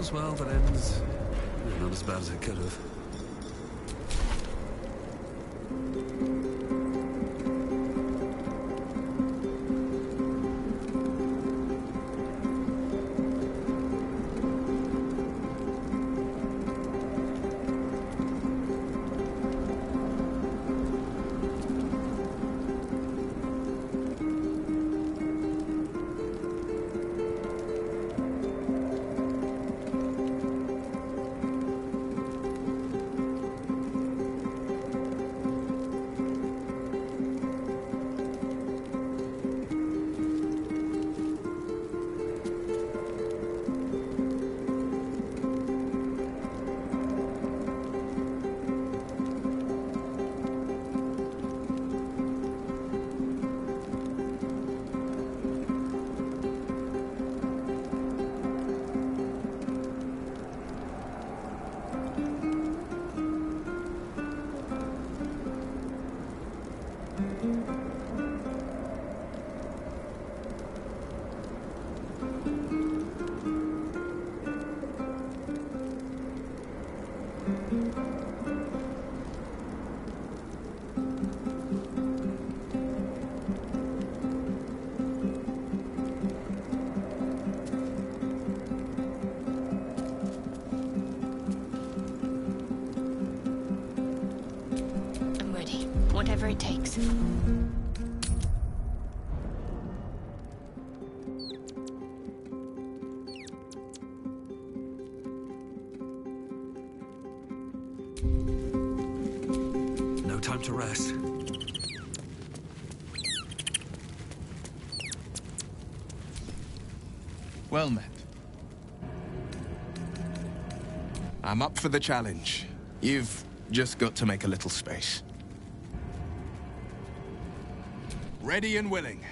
All's well that ends not as bad as it could have. Whatever it takes. No time to rest. Well met. I'm up for the challenge. You've just got to make a little space. Ready and willing.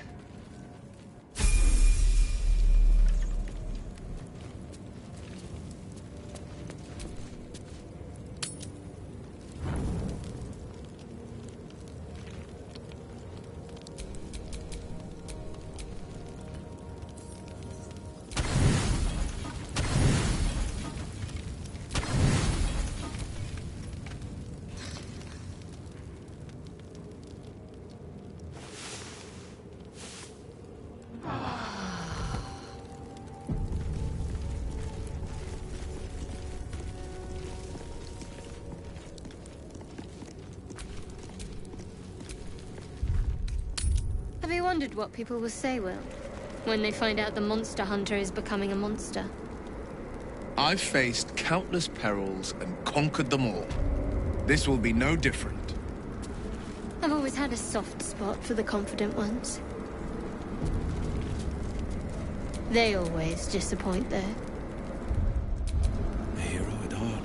Have you wondered what people will say, Will, when they find out the monster hunter is becoming a monster? I've faced countless perils and conquered them all. This will be no different. I've always had a soft spot for the confident ones. They always disappoint, though. A hero at heart.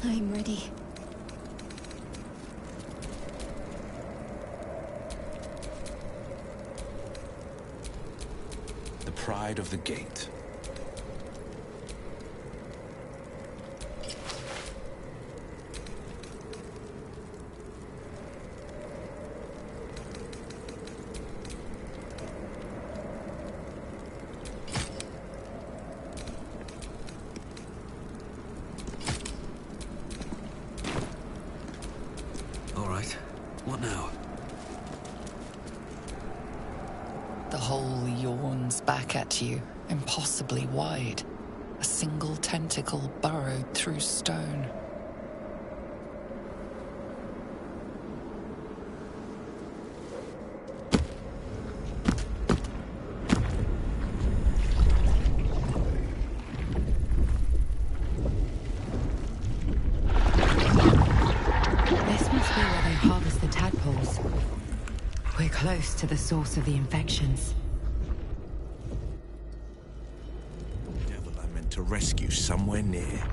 I'm ready. The pride of the gate. All right. What now? The hole yawns back at you, impossibly wide. A single tentacle burrowed through stone. This must be where they harvest the tadpoles. We're close to the source of the infections. Devil I meant to rescue somewhere near.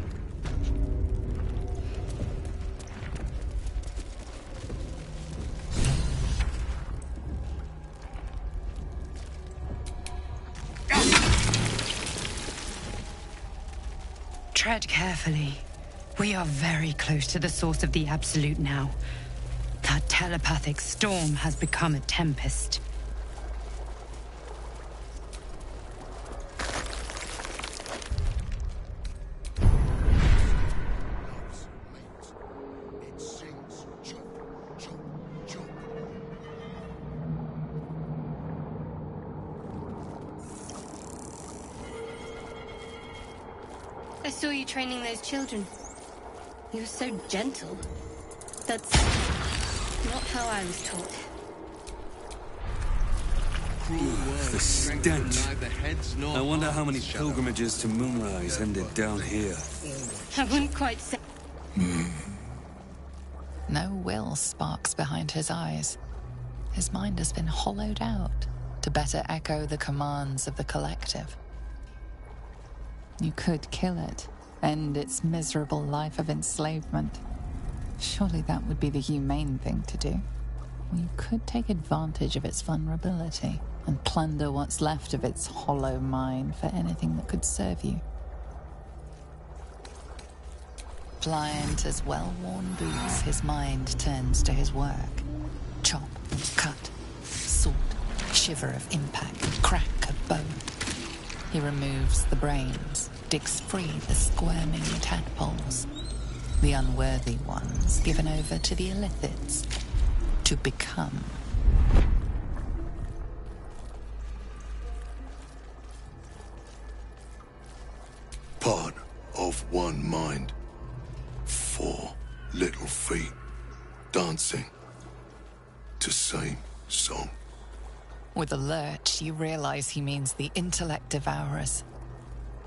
Tread carefully. We are very close to the source of the Absolute now. That telepathic storm has become a tempest. I saw you training those children. You were so gentle. That's not how I was taught. The stench. I wonder how many pilgrimages to Moonrise ended down here. I wouldn't quite say. No will sparks behind his eyes. His mind has been hollowed out to better echo the commands of the collective. You could kill it, end its miserable life of enslavement. Surely that would be the humane thing to do. Or you could take advantage of its vulnerability and plunder what's left of its hollow mind for anything that could serve you. Pliant as well-worn boots, his mind turns to his work. Chop, cut, sort, shiver of impact, crack of bone. He removes the brains, digs free the squirming tadpoles. The unworthy ones given over to the illithids to become. Part of one mind. 4 little feet dancing to same song. With a lurch, you realize he means the intellect devourers.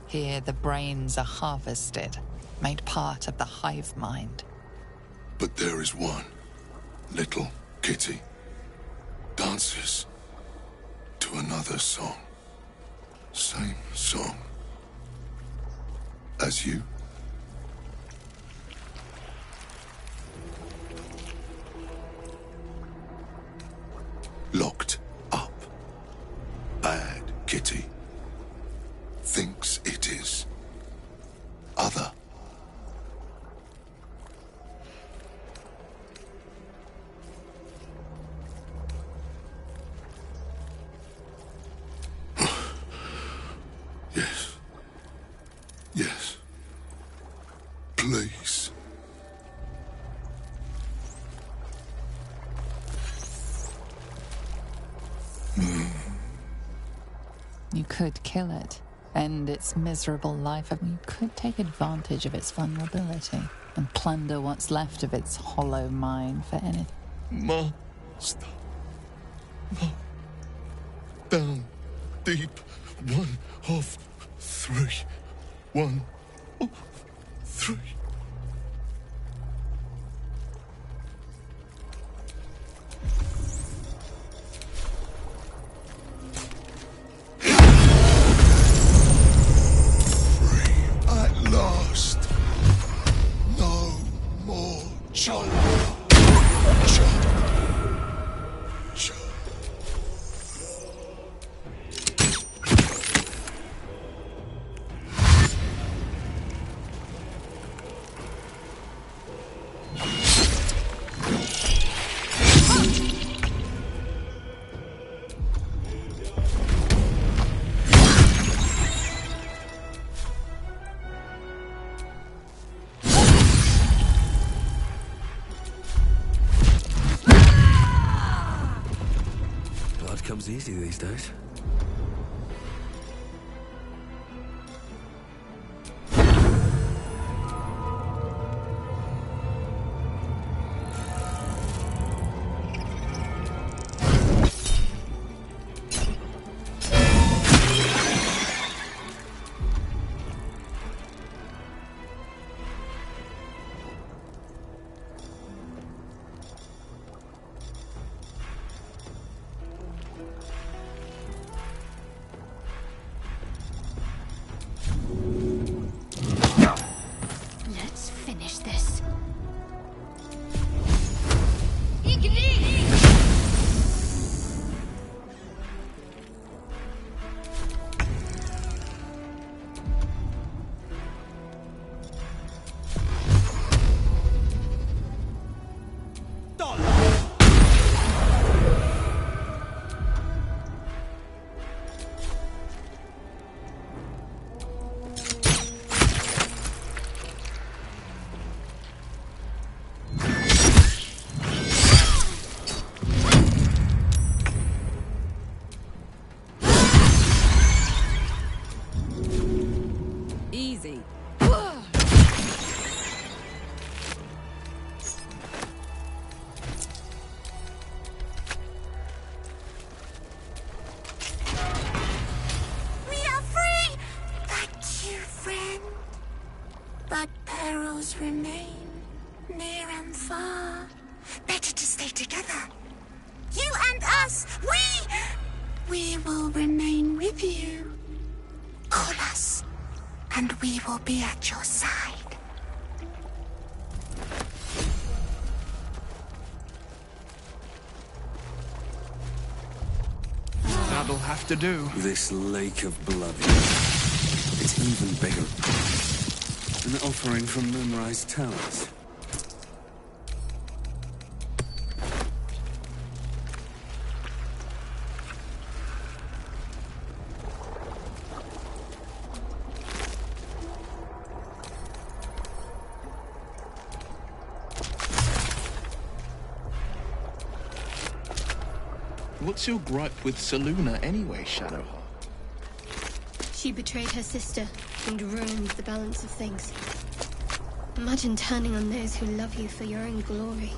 Here, the brains are harvested, made part of the hive mind. But there is one little kitty dances to another song. Same song as you. Locked up. Bad kitty. Thinks it is other. Yes. Yes. Please. You could kill it, end its miserable life, and you could take advantage of its vulnerability and plunder what's left of its hollow mind for anything. Master. No. Down. Deep. 1 of 3. 1 of 3. Free at last. No Comes easy these days. Remain near and far. Better to stay together. You and us, we will remain with you. Call us, and we will be at your side. That'll have to do. This lake of blood. It's even bigger. An offering from Moonrise Towers. What's your gripe with Selûne anyway, Shadowheart? She betrayed her sister and ruined the balance of things. Imagine turning on those who love you for your own glory.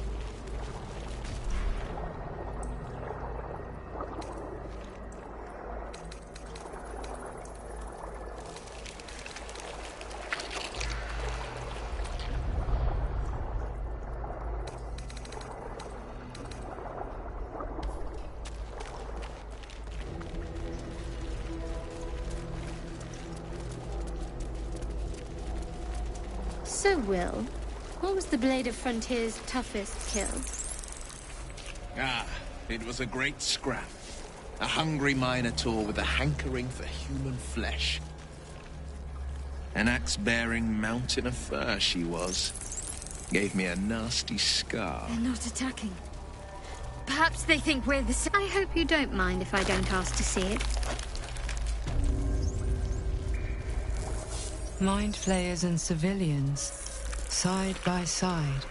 So, Will, what was the Blade of Frontier's toughest kill? Ah, it was a great scrap. A hungry minotaur with a hankering for human flesh. An axe-bearing mountain of fur she was. Gave me a nasty scar. They're not attacking. Perhaps they think we're the same. I hope you don't mind if I don't ask to see it. Mind flayers and civilians, side by side.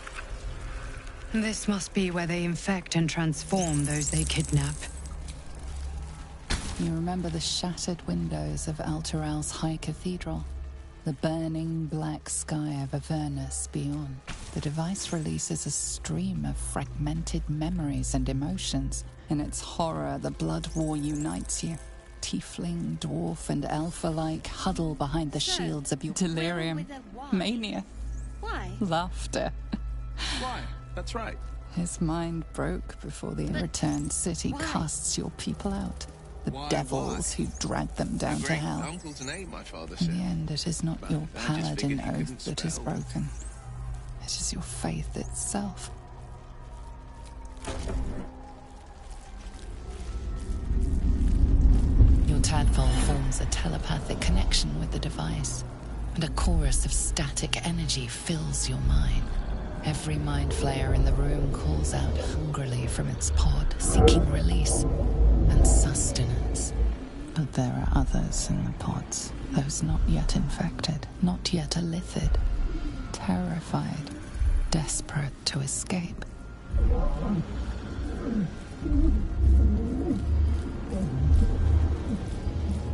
This must be where they infect and transform those they kidnap. You remember the shattered windows of Alteral's High Cathedral? The burning black sky of Avernus beyond. The device releases a stream of fragmented memories and emotions. In its horror, the blood war unites you. Tiefling, dwarf, and elf alike huddle behind the shields of your delirium, mania, laughter. Why? That's right. His mind broke before the returned city casts your people out. The devils who drag them down to hell. Uncle's name, my father In said. the end, it is not your I just paladin figured you oath couldn't that is spell. broken. It is your faith itself. Your tadpole forms a telepathic connection with the device, and a chorus of static energy fills your mind. Every mind flayer in the room calls out hungrily from its pod, seeking release and sustenance. But there are others in the pods, those not yet infected, not yet elithid, terrified, desperate to escape.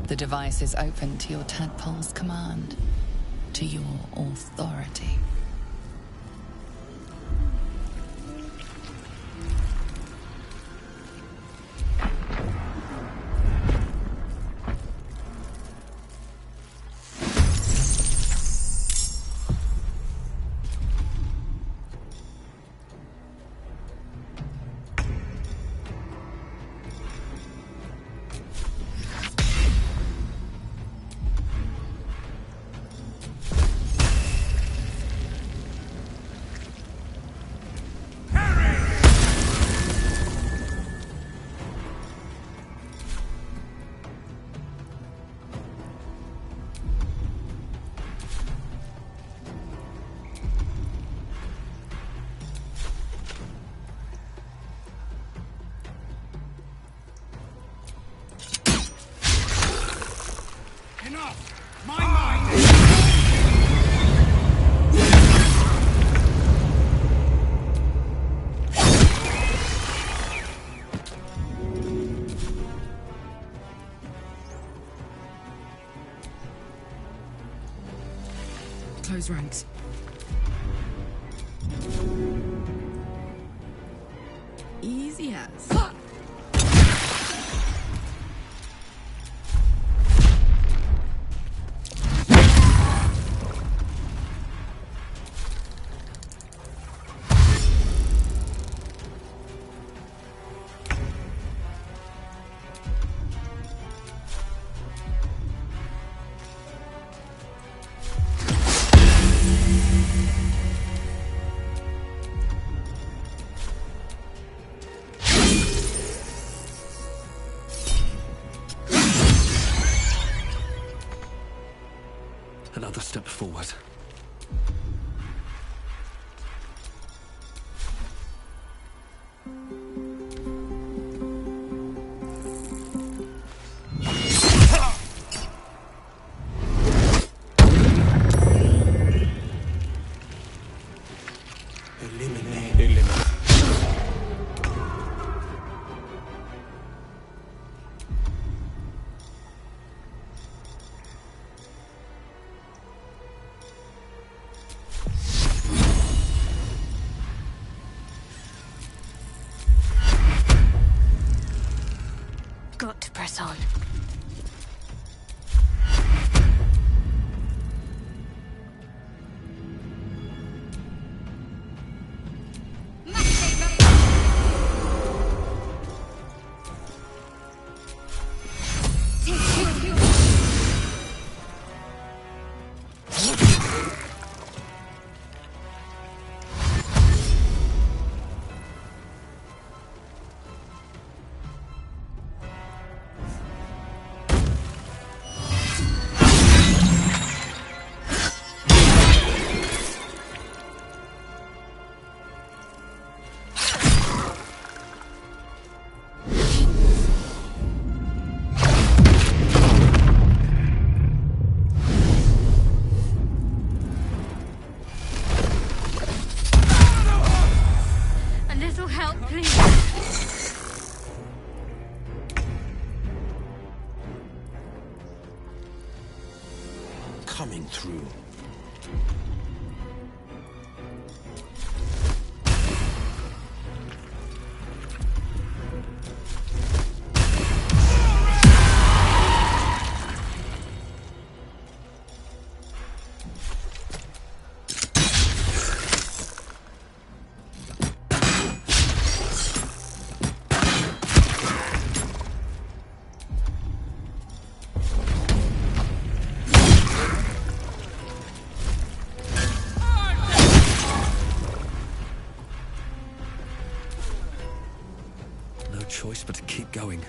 The device is open to your tadpole's command, to your authority. Close ranks. Easy as. Another step forward. Got to press on. Coming through. choice but to keep going.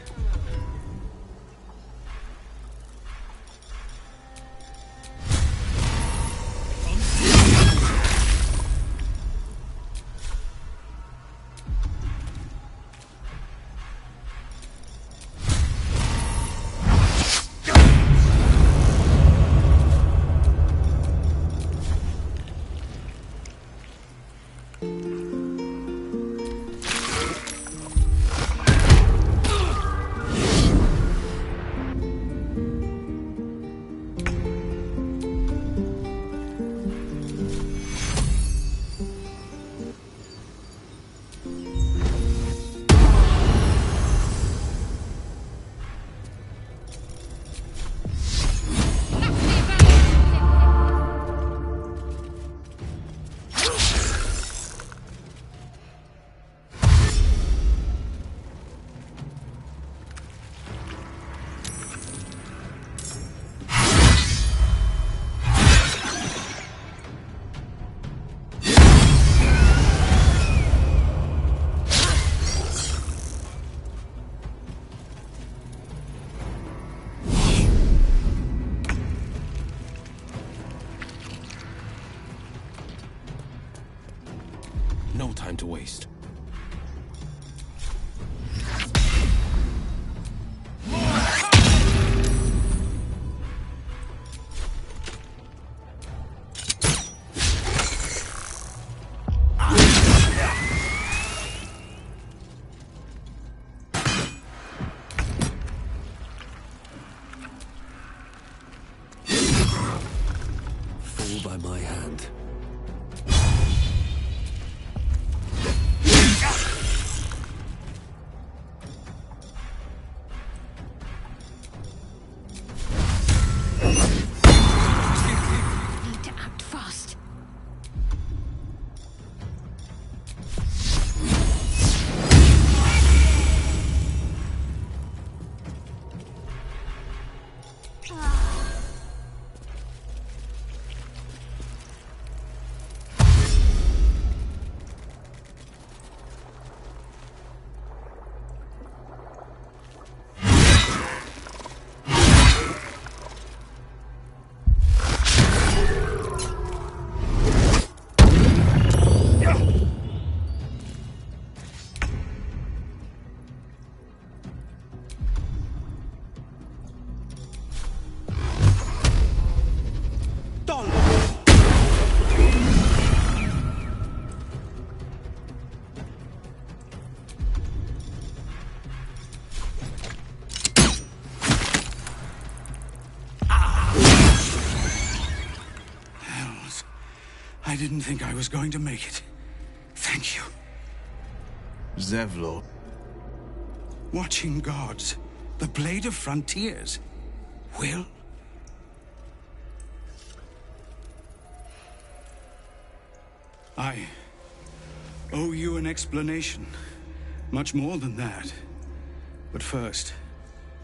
No time to waste. Fall by my hand. I didn't think I was going to make it. Thank you. Zevlor. Watching gods. The Blade of Frontiers. Will? I owe you an explanation. Much more than that. But first,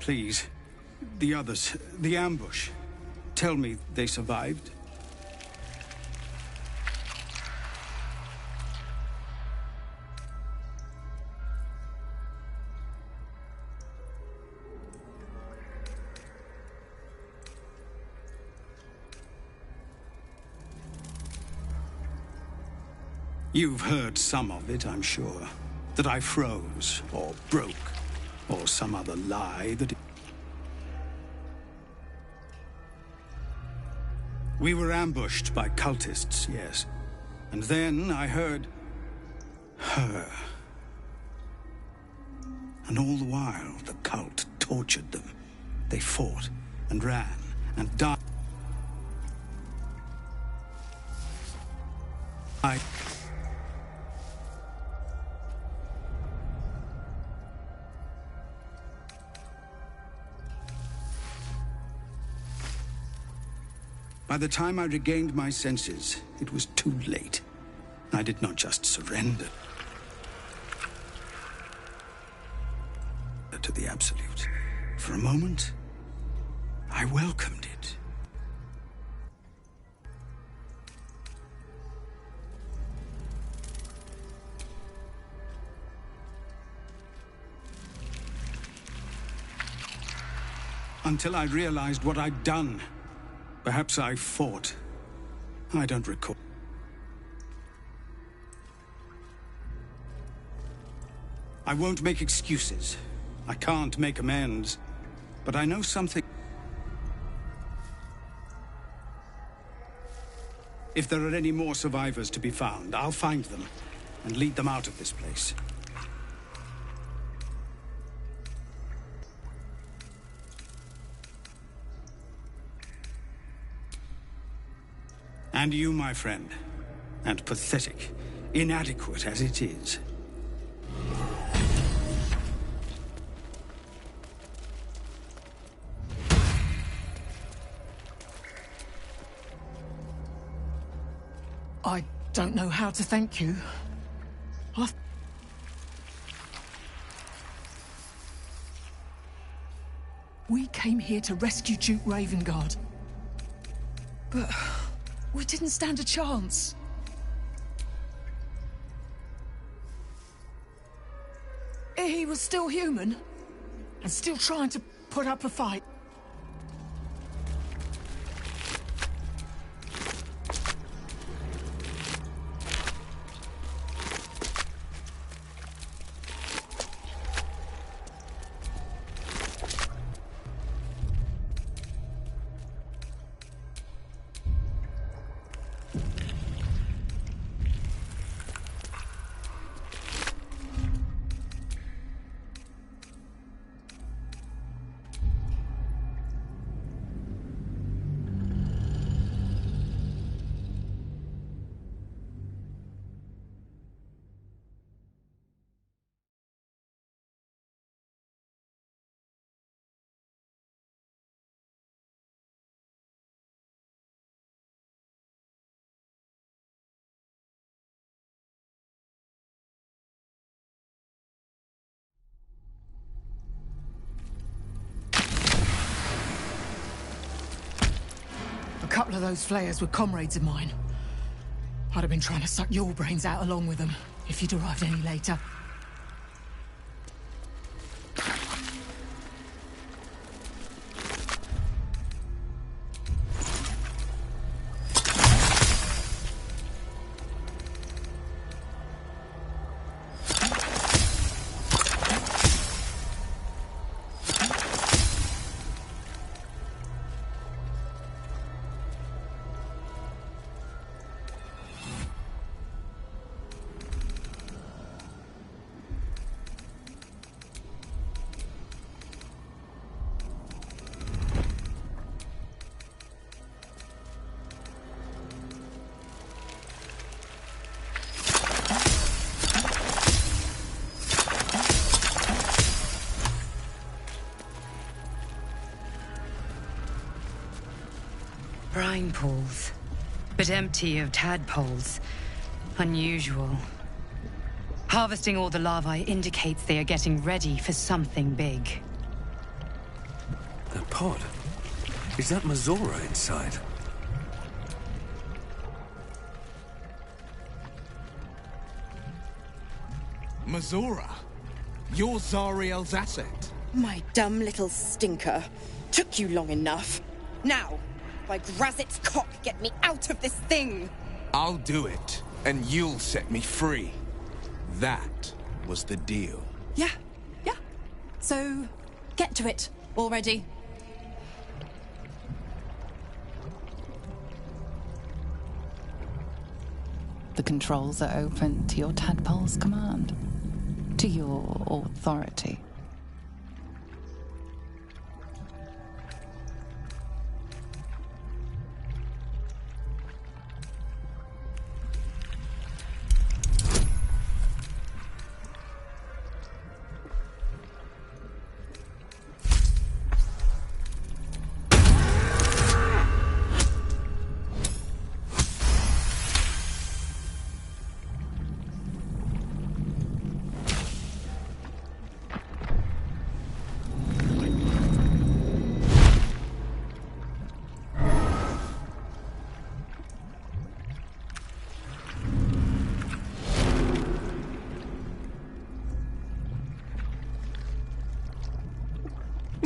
please, the others, the ambush. Tell me they survived. You've heard some of it, I'm sure. That I froze, or broke, or some other lie that... We were ambushed by cultists, yes. And then I heard... her. And all the while, the cult tortured them. They fought, and ran, and died. By the time I regained my senses, it was too late. I did not just surrender to the Absolute. For a moment, I welcomed it. until I realized what I'd done. Perhaps I fought. I don't recall. I won't make excuses. I can't make amends. But I know something. If there are any more survivors to be found, I'll find them and lead them out of this place. And you, my friend, and pathetic, inadequate as it is. I don't know how to thank you. We came here to rescue Duke Ravengard. But we didn't stand a chance. He was still human, and still trying to put up a fight. A couple of those flayers were comrades of mine. I'd have been trying to suck your brains out along with them, if you'd arrived any later. Brine pools, but empty of tadpoles. Unusual. Harvesting all the larvae indicates they are getting ready for something big. That pod? Is that Mazora inside? Mazora? You're Zariel's asset. My dumb little stinker. Took you long enough. Now, by Grazit's cock, get me out of this thing! I'll do it, and you'll set me free. That was the deal. Yeah. So, get to it already. The controls are open to your tadpole's command, to your authority.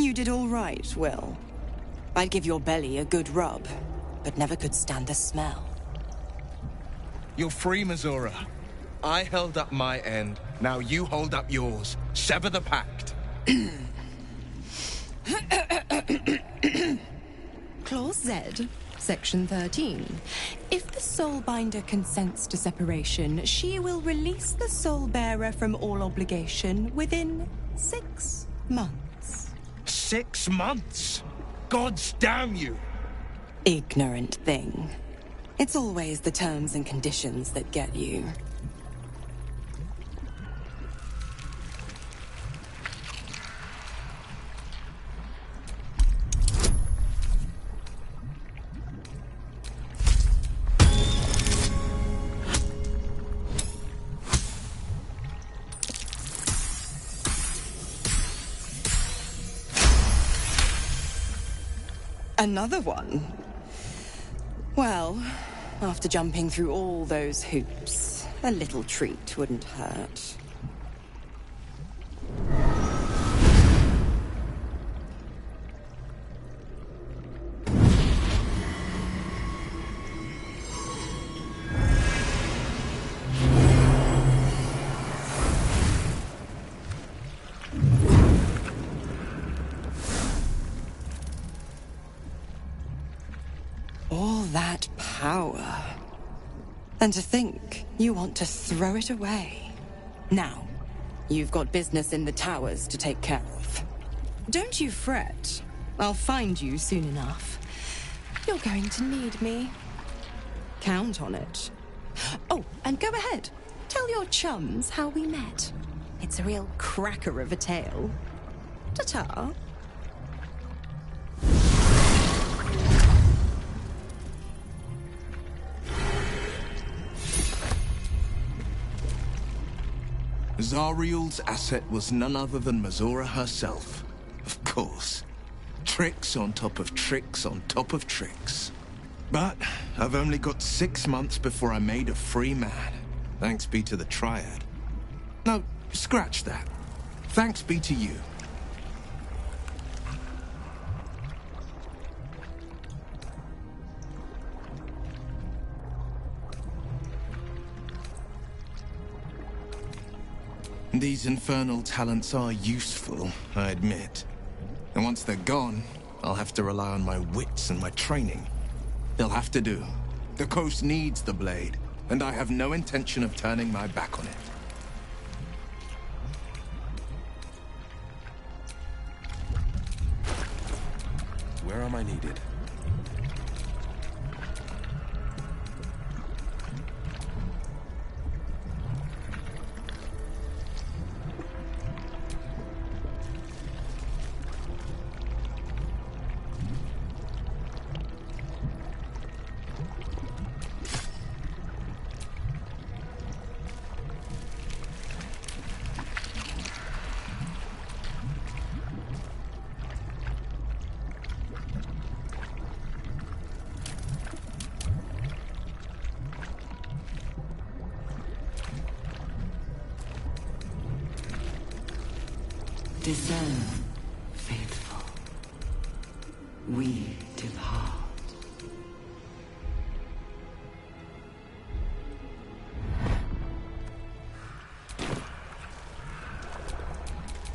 You did all right, Will. I'd give your belly a good rub, but never could stand the smell. You're free, Missoura. I held up my end. Now you hold up yours. Sever the pact. Clause Z, Section 13. If the Soulbinder consents to separation, she will release the Soulbearer from all obligation within 6 months. 6 months? Gods damn you! Ignorant thing. It's always the terms and conditions that get you. Another one? Well, after jumping through all those hoops, a little treat wouldn't hurt. All that power. And to think you want to throw it away. Now, you've got business in the towers to take care of. Don't you fret. I'll find you soon enough. You're going to need me. Count on it. Oh, and go ahead. Tell your chums how we met. It's a real cracker of a tale. Ta-ta. Zariel's asset was none other than Missoura herself. Of course. Tricks on top of tricks on top of tricks. But I've only got 6 months before I'm made a free man. Thanks be to the Triad. No, scratch that. Thanks be to you. These infernal talents are useful, I admit. And once they're gone, I'll have to rely on my wits and my training. They'll have to do. The coast needs the blade, and I have no intention of turning my back on it. Where am I needed? Discern, faithful. We depart.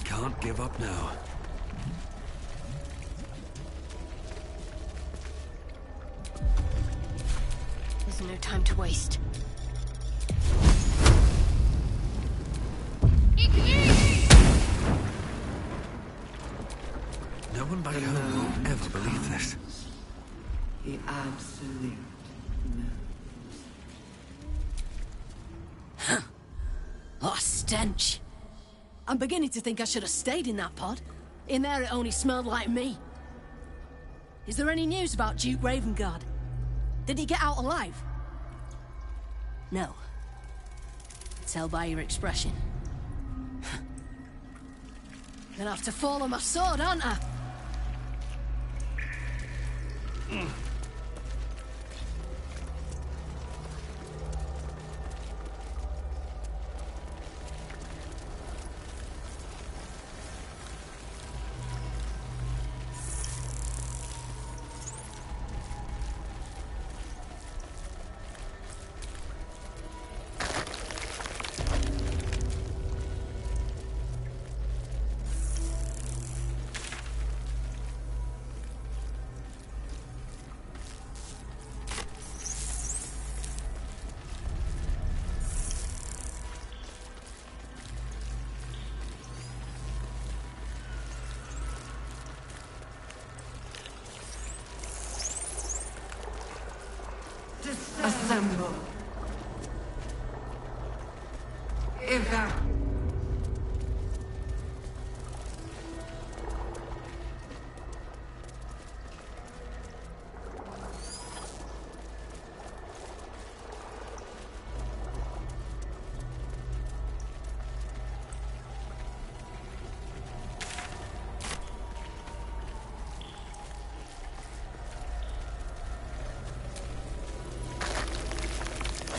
Can't give up now. There's no time to waste. No one back home will ever believe this. The absolute Huh. What a stench. I'm beginning to think I should have stayed in that pod. In there it only smelled like me. Is there any news about Duke Ravengard? Did he get out alive? No. Tell by your expression. Gonna have to fall on my sword, aren't I? Assemble.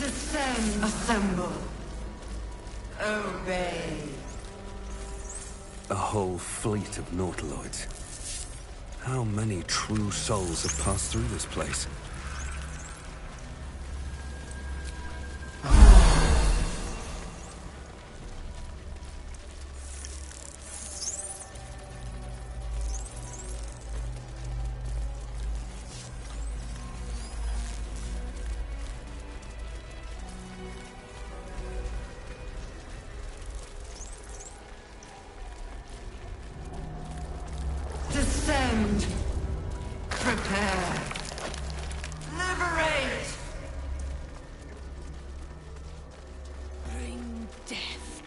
Descend. Assemble. Obey. A whole fleet of nautiloids. How many true souls have passed through this place? Descend. Prepare. Liberate. Bring death.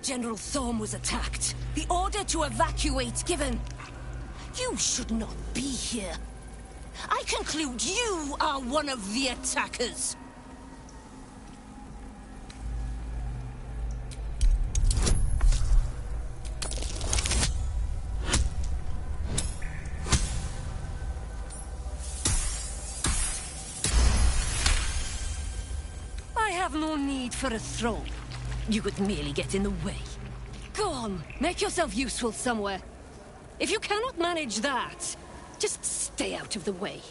General Thorm was attacked. The order to evacuate given. You should not be here. I conclude you are one of the attackers. I have no need for a throne. You would merely get in the way. Go on, make yourself useful somewhere. If you cannot manage that, just stay out of the way.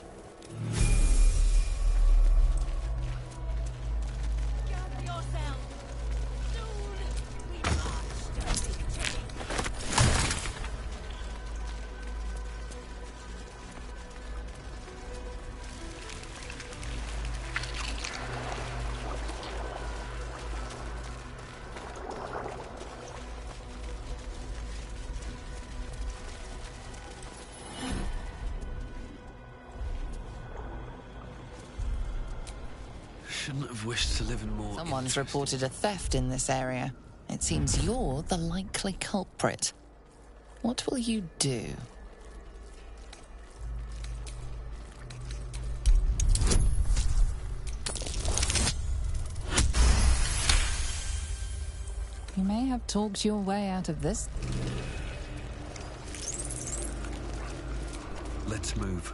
Shouldn't have wished to live in more. Someone's reported a theft in this area. It seems you're the likely culprit. What will you do? You may have talked your way out of this. Let's move.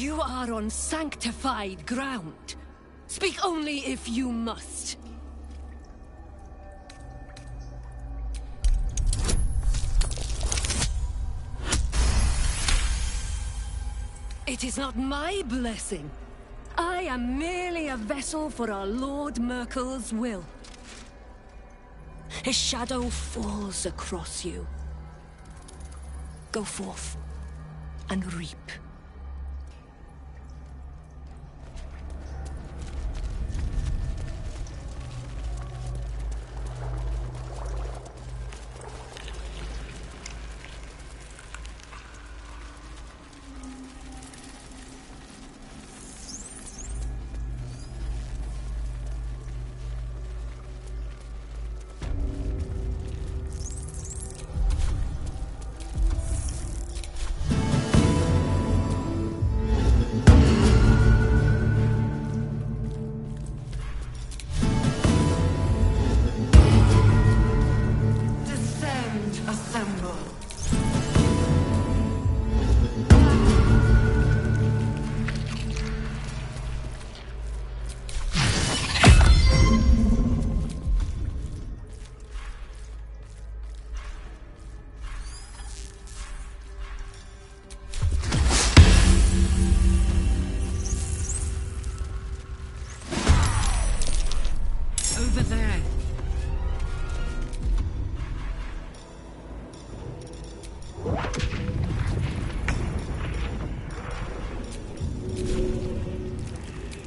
You are on sanctified ground. Speak only if you must. It is not my blessing. I am merely a vessel for our Lord Merkel's will. His shadow falls across you. Go forth and reap.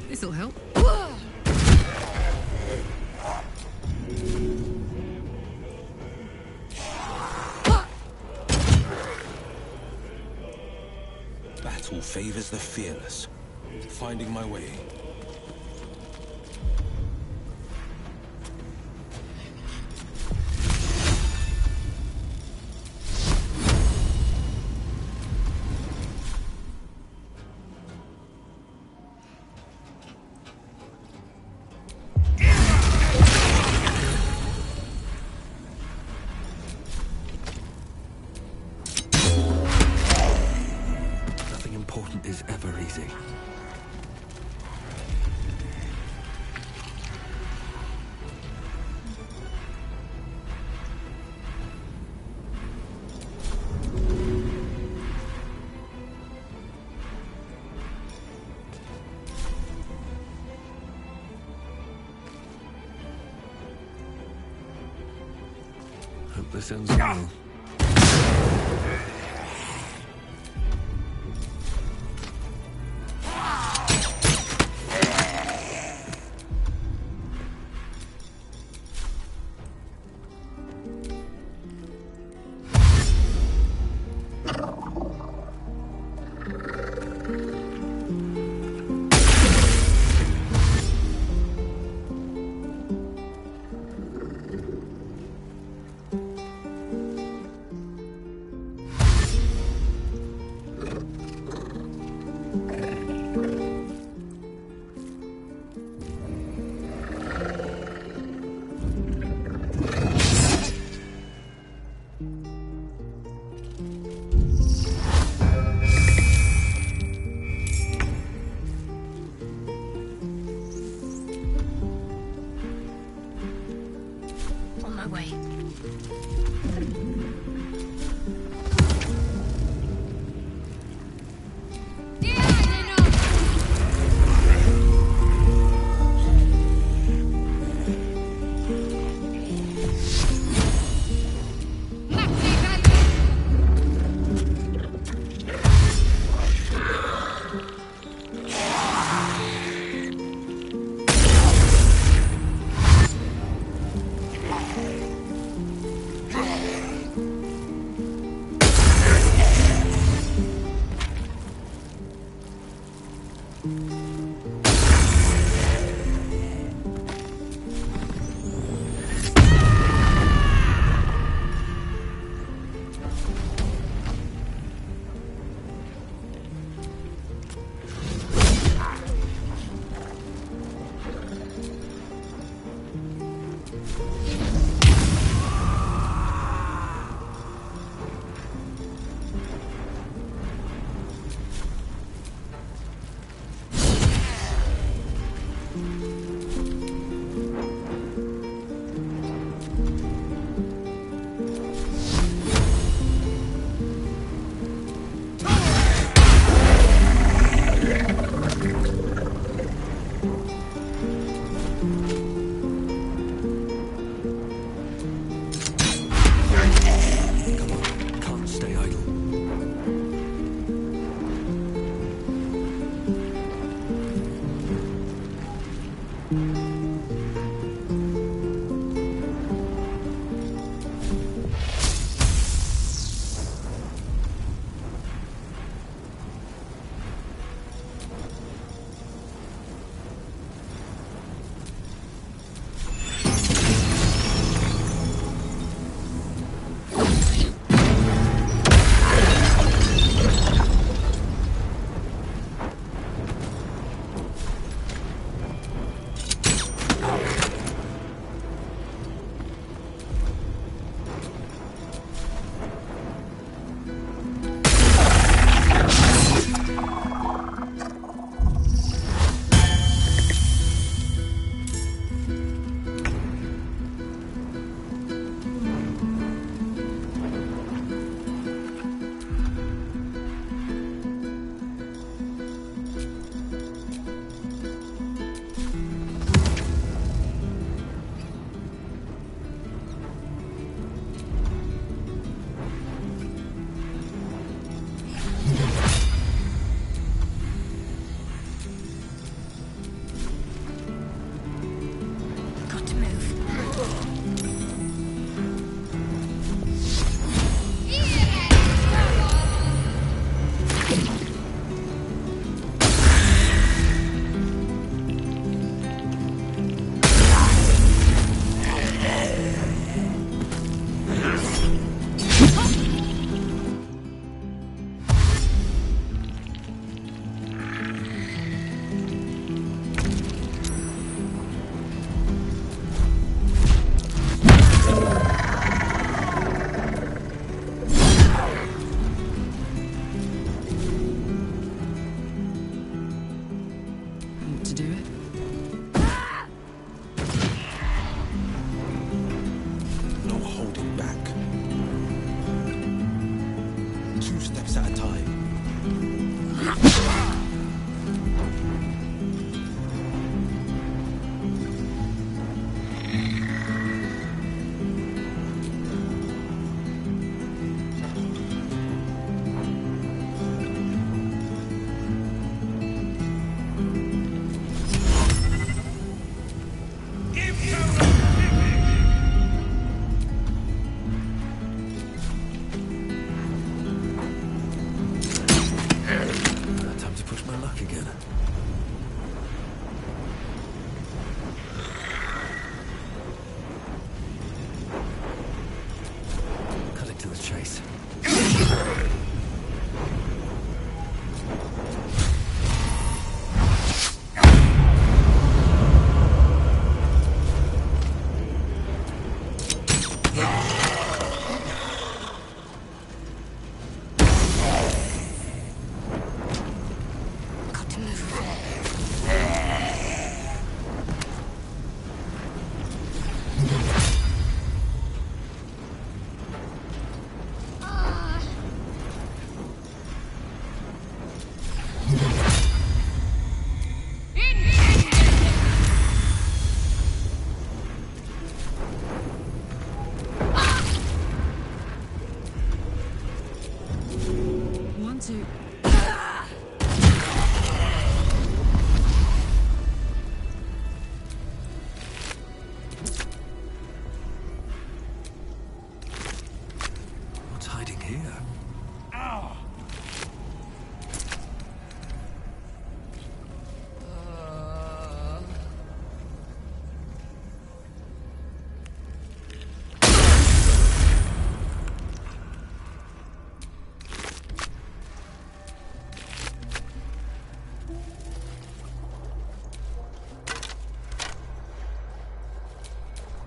This'll help. Battle favors the fearless. Finding my way. Is ever easy. Hope this ends well.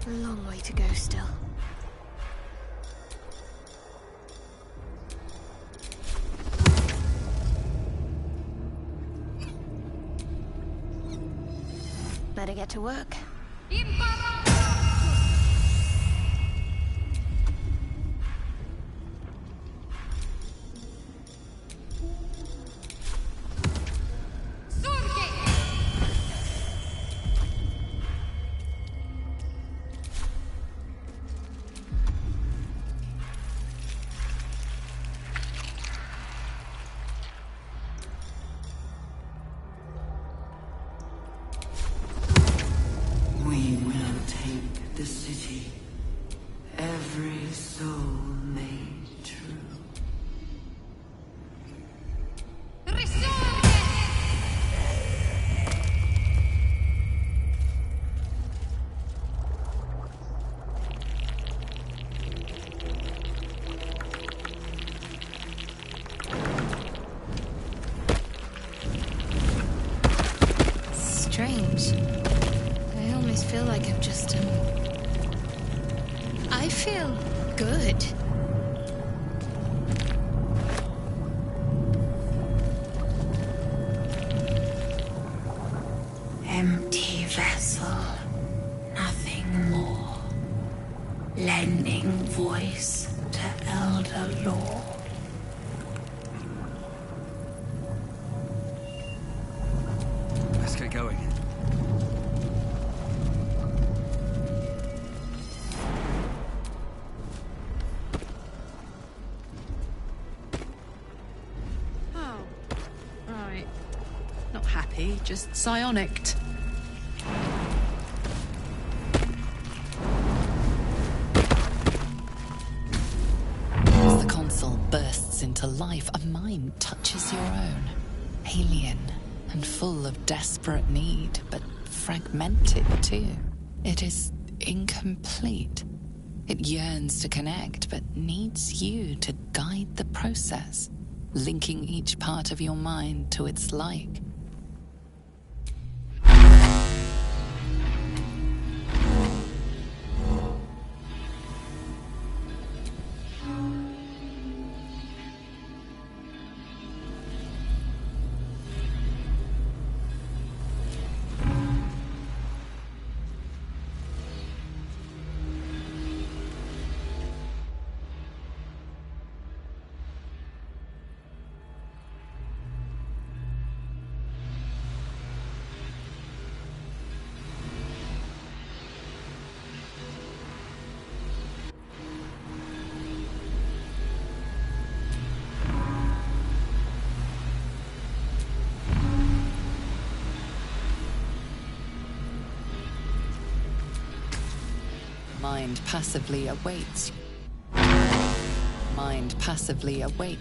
A long way to go still. Better get to work. We will take the city. Every soul made true. Strange. I almost feel like I've just, I feel good. Empty vessel, nothing more. Lending voice to elder law. Let's get going. Oh, right. Not happy, just psionicked. As the console bursts into life, a mind touches your own. Alien and full of desperate need, but fragmented too. It is incomplete. It yearns to connect, but needs you to guide the process, linking each part of your mind to its like. Mind passively awaits. Mind passively awaits.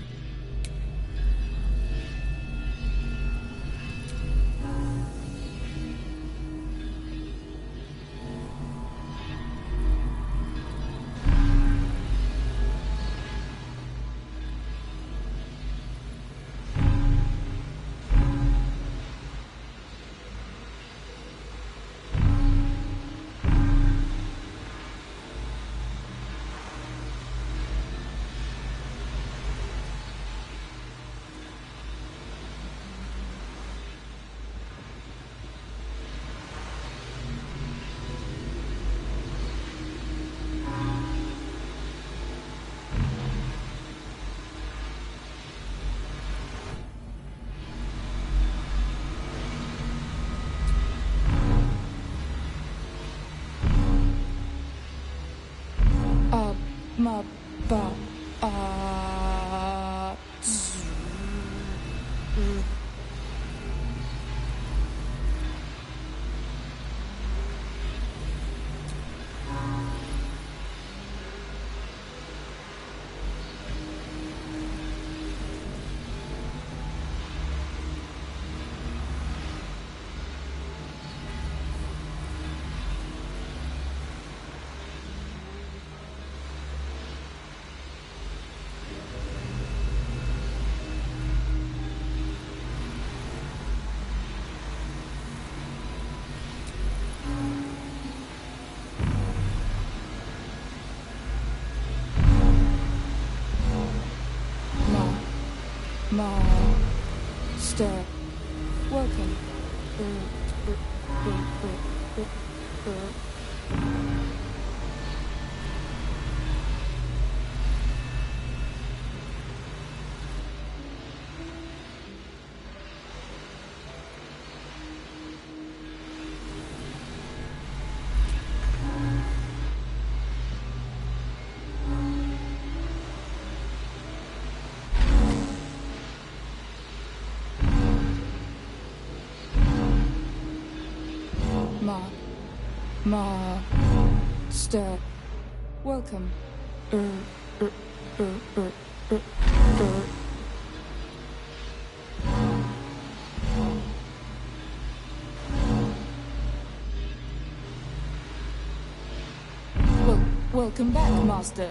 Ma ba Master, welcome. Master. Welcome. Welcome back, Master.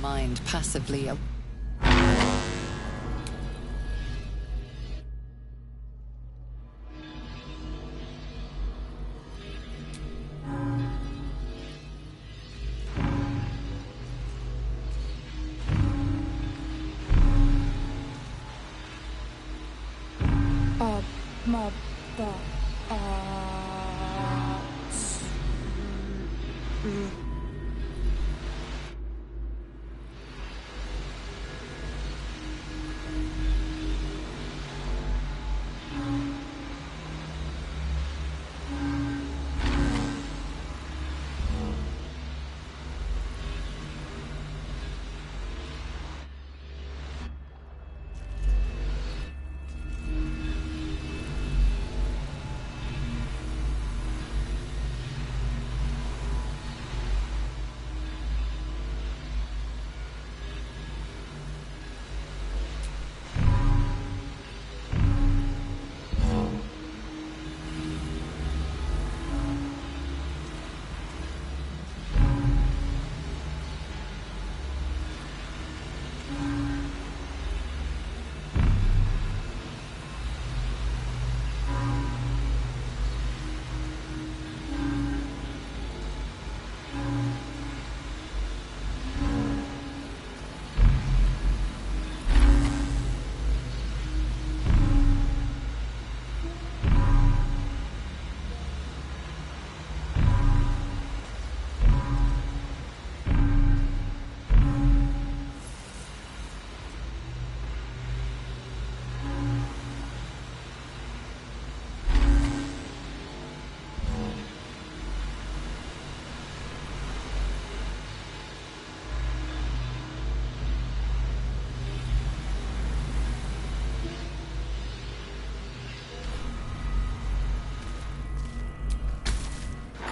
Mind passively.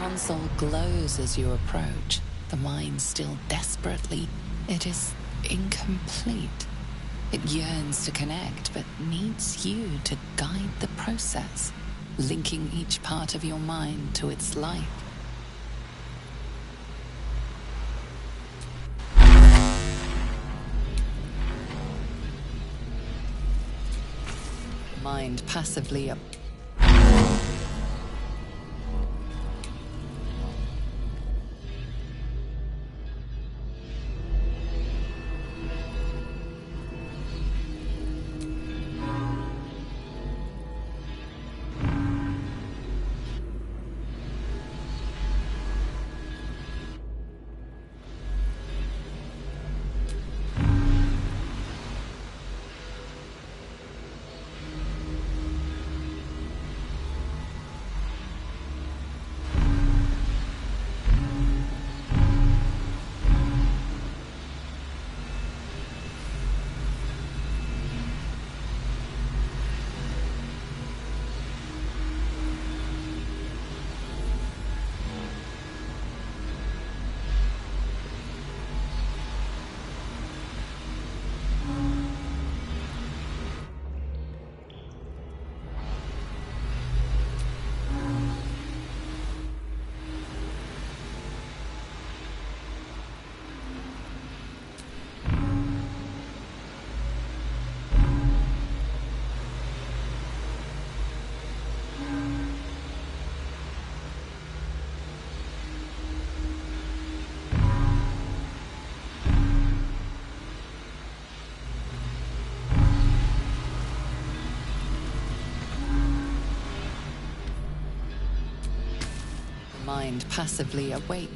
console glows as you approach, the mind still desperately. It is incomplete. It yearns to connect, but needs you to guide the process, linking each part of your mind to its life. Mind passively up. Mind passively awake.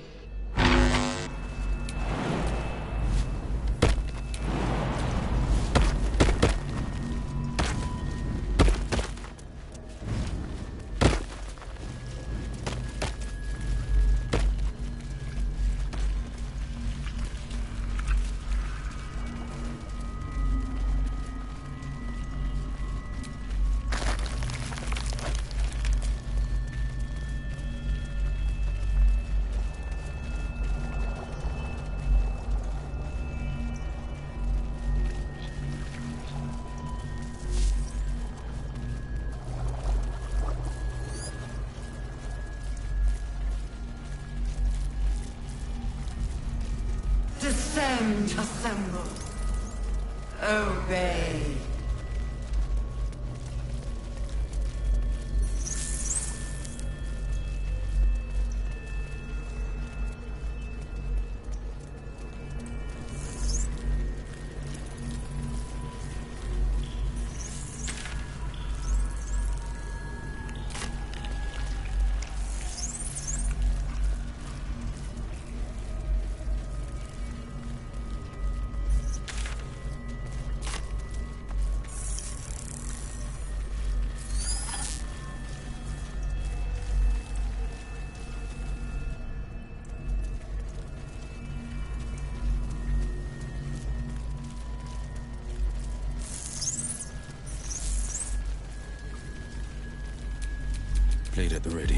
Descend, assemble. Obey. Blade at the ready.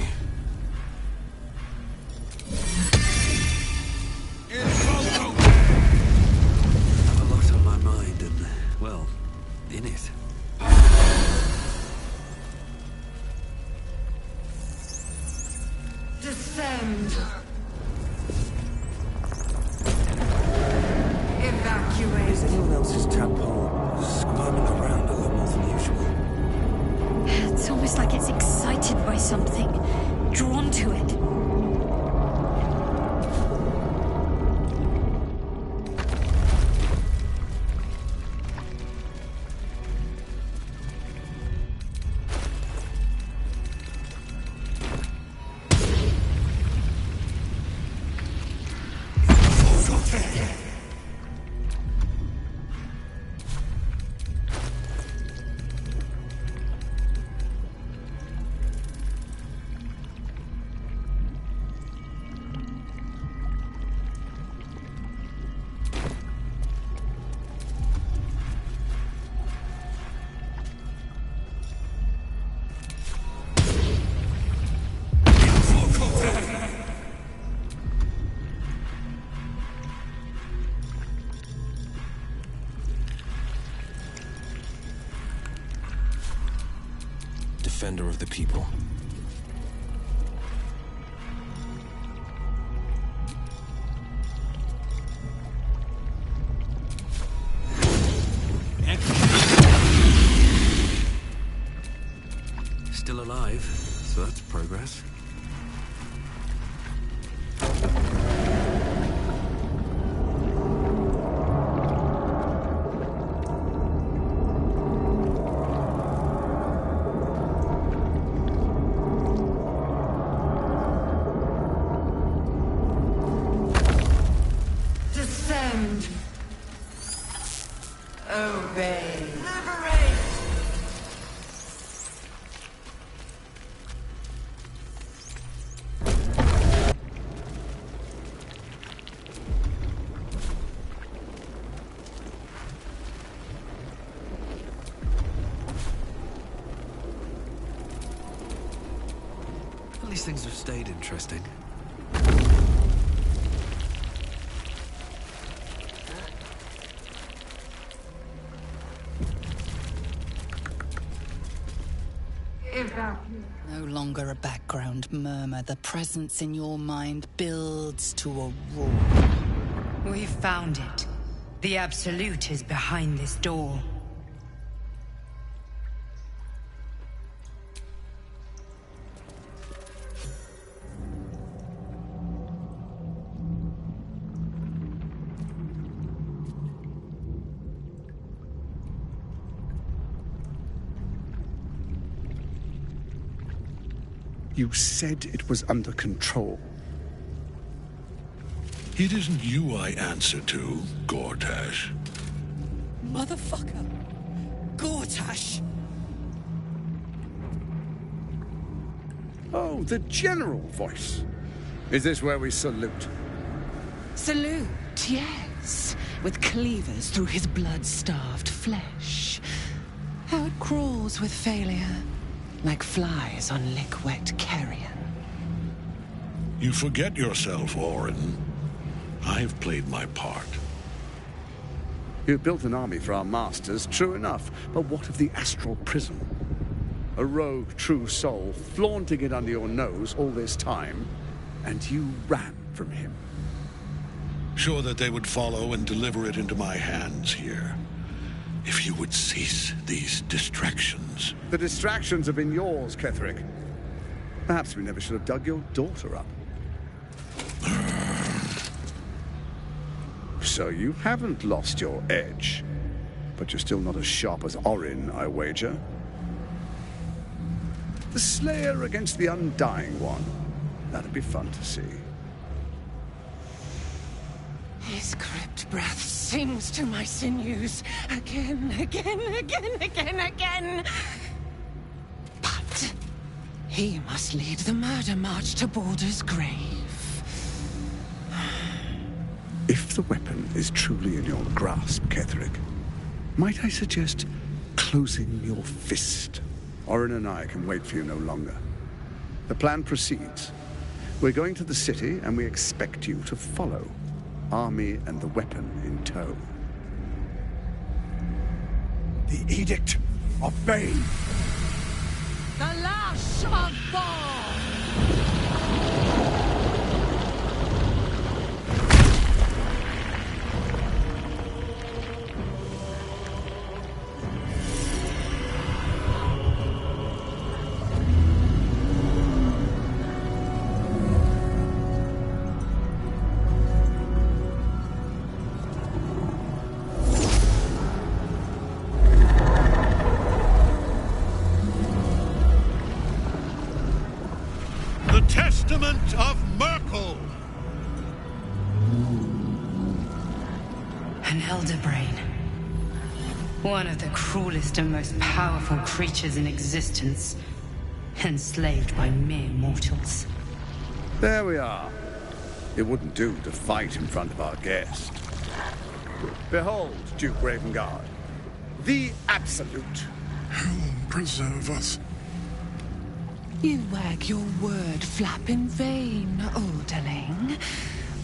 I have a lot on my mind and, well, in it. Descend. Evacuate. Is anyone else's tadpole squirming around a lot more than usual? It's almost like it's excited by something, drawn to it. defender of the people. Still alive, so that's progress. Descend. Obey. Liberate. Well, these things have stayed interesting. No longer a background murmur. The presence in your mind builds to a roar. We've found it. The Absolute is behind this door. You said it was under control. It isn't you I answer to, Gortash. Motherfucker! Gortash! Oh, the general voice. Is this where we salute? Salute, yes. With cleavers through his blood-starved flesh. How it crawls with failure. Like flies on lick-wet carrion. You forget yourself, Orin. I've played my part. You built an army for our masters, true enough. But what of the astral prison? A rogue true soul, flaunting it under your nose all this time, and you ran from him. Sure that they would follow and deliver it into my hands here. If you would cease these distractions. The distractions have been yours, Ketheric. Perhaps we never should have dug your daughter up. So you haven't lost your edge. But you're still not as sharp as Orin, I wager. The Slayer against the Undying One. That'd be fun to see. His crypt breath sings to my sinews. Again, again, again, again, again. But he must lead the murder march to Baldur's grave. If the weapon is truly in your grasp, Ketheric, might I suggest closing your fist? Orin and I can wait for you no longer. The plan proceeds. We're going to the city, and we expect you to follow. Army and the weapon in tow. The Edict of Bane. The Lash of Ball! Of Merkel! An elder brain. One of the cruelest and most powerful creatures in existence. Enslaved by mere mortals. There we are. It wouldn't do to fight in front of our guest. Behold, Duke Ravengard. The Absolute. Heaven preserve us. You wag your word flap in vain, Alderling.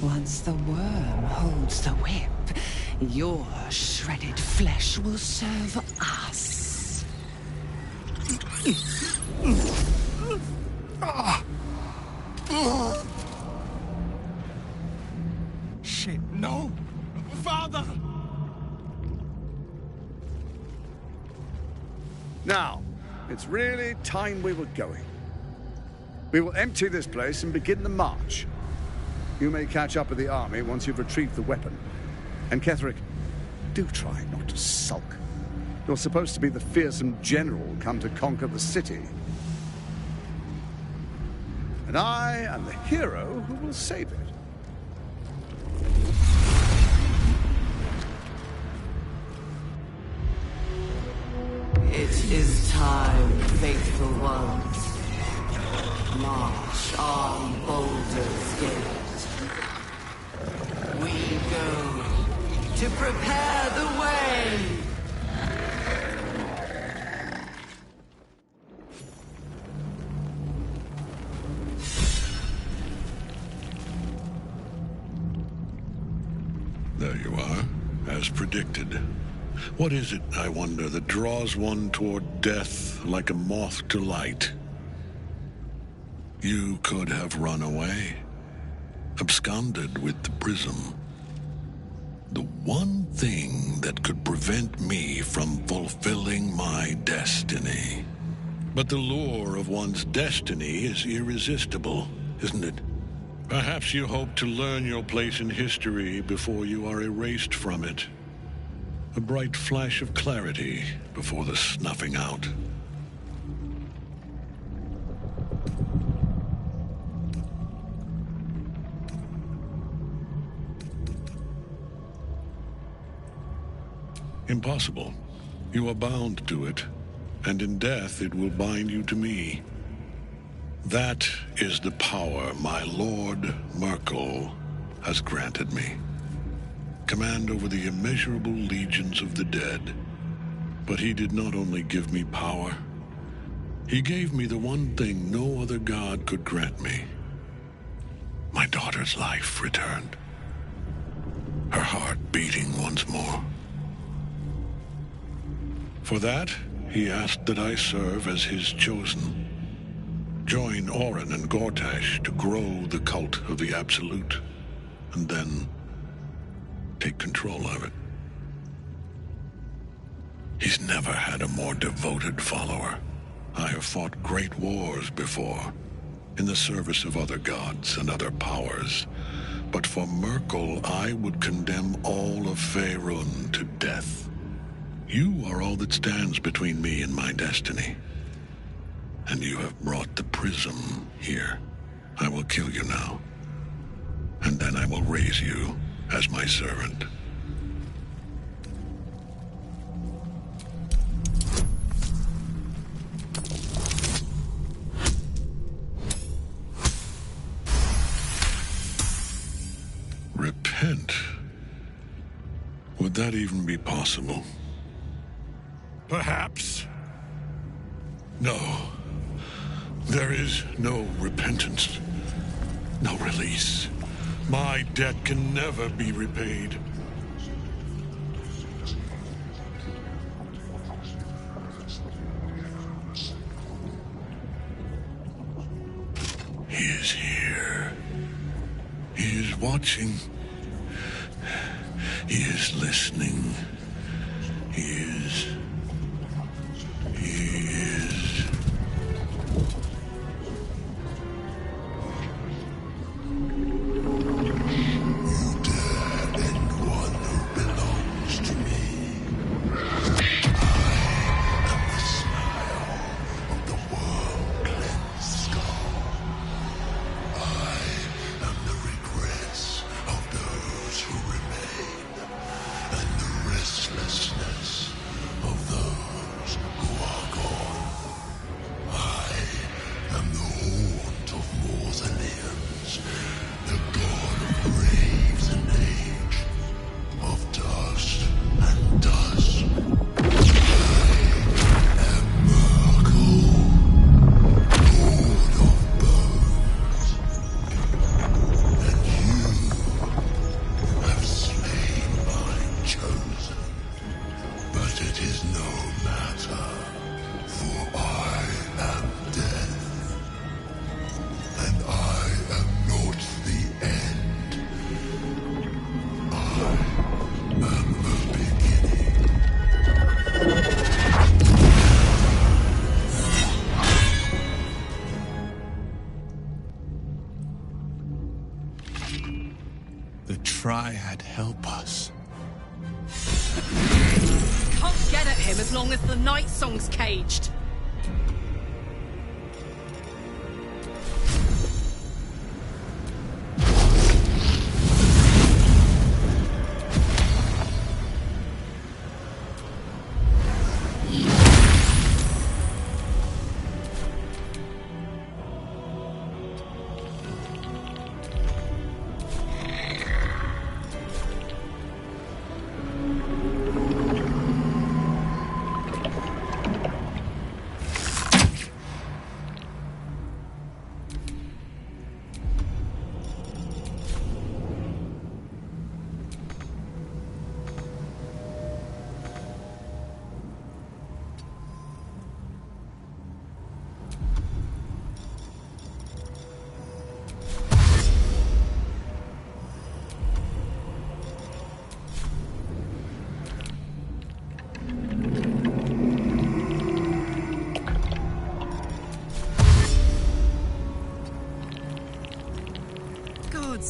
Once the worm holds the whip, your shredded flesh will serve us. Shit, no! Father! Now, it's really time we were going. We will empty this place and begin the march. You may catch up with the army once you've retrieved the weapon. And Ketheric, do try not to sulk. You're supposed to be the fearsome general come to conquer the city. And I am the hero who will save it. It is time, faithful ones. March on Baldur's Gate. We go to prepare the way. There you are, as predicted. What is it, I wonder, that draws one toward death like a moth to light? You could have run away, absconded with the prism. The one thing that could prevent me from fulfilling my destiny. But the lure of one's destiny is irresistible, isn't it? Perhaps you hope to learn your place in history before you are erased from it. A bright flash of clarity before the snuffing out. Impossible. You are bound to it, and in death it will bind you to me. That is the power my Lord Merkel has granted me. Command over the immeasurable legions of the dead. But he did not only give me power, he gave me the one thing no other god could grant me. My daughter's life returned. Her heart beating once more. For that, he asked that I serve as his chosen. Join Orin and Gortash to grow the cult of the Absolute, and then take control of it. He's never had a more devoted follower. I have fought great wars before, in the service of other gods and other powers. But for Merkel, I would condemn all of Faerun to death. You are all that stands between me and my destiny. And you have brought the prism here. I will kill you now. And then I will raise you as my servant. Repent? Would that even be possible? Perhaps. No. There is no repentance. No release. My debt can never be repaid. He is here. He is watching. He is listening. He is... Restlessness of those who are gone. Triad help us? Can't get at him as long as the Nightsong's caged.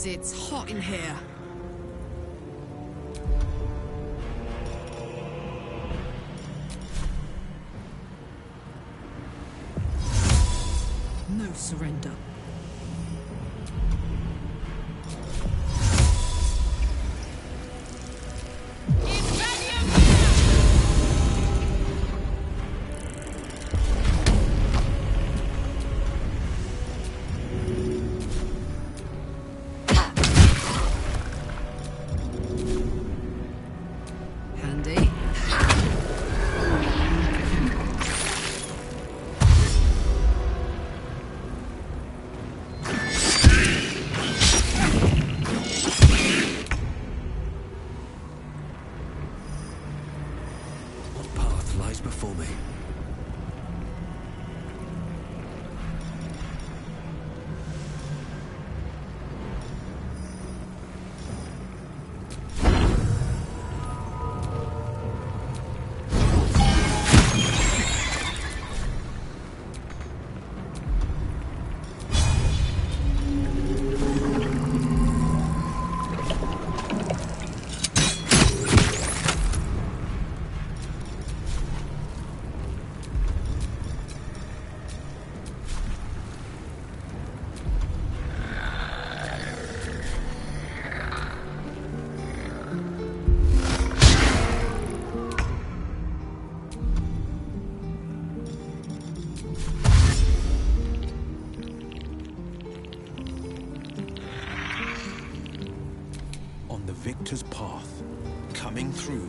It's hot in here. No surrender. Before me. Victor's path, coming through.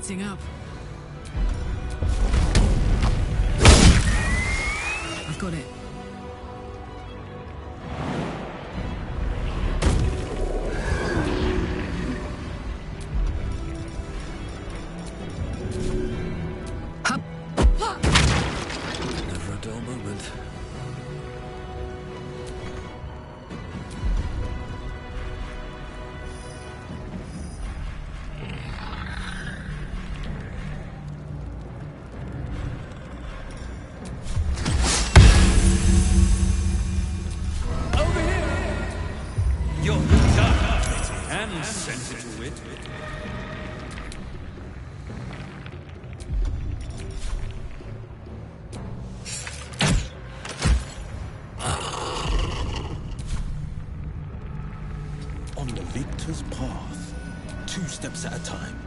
heating up. I've got it. Never a dull moment. You're dark and sensitive to it. On the victor's path, 2 steps at a time.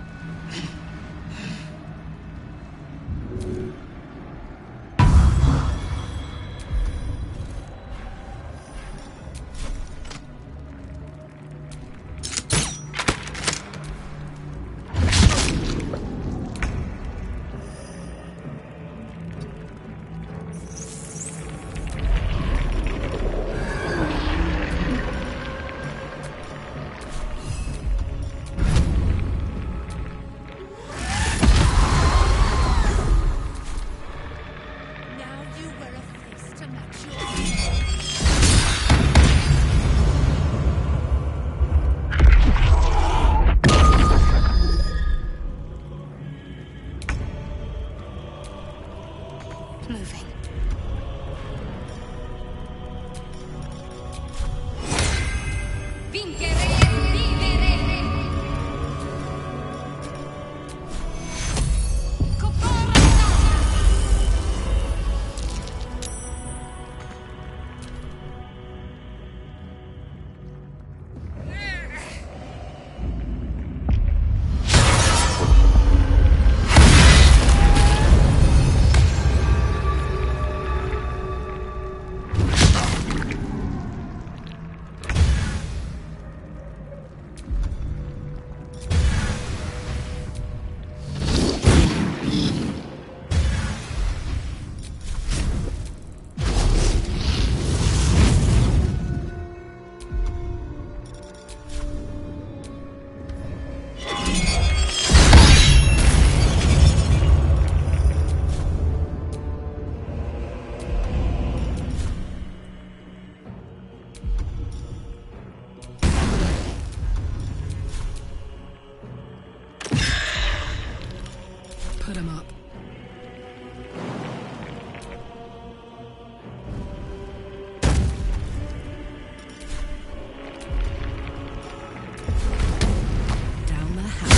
Put him up. Down the hatch.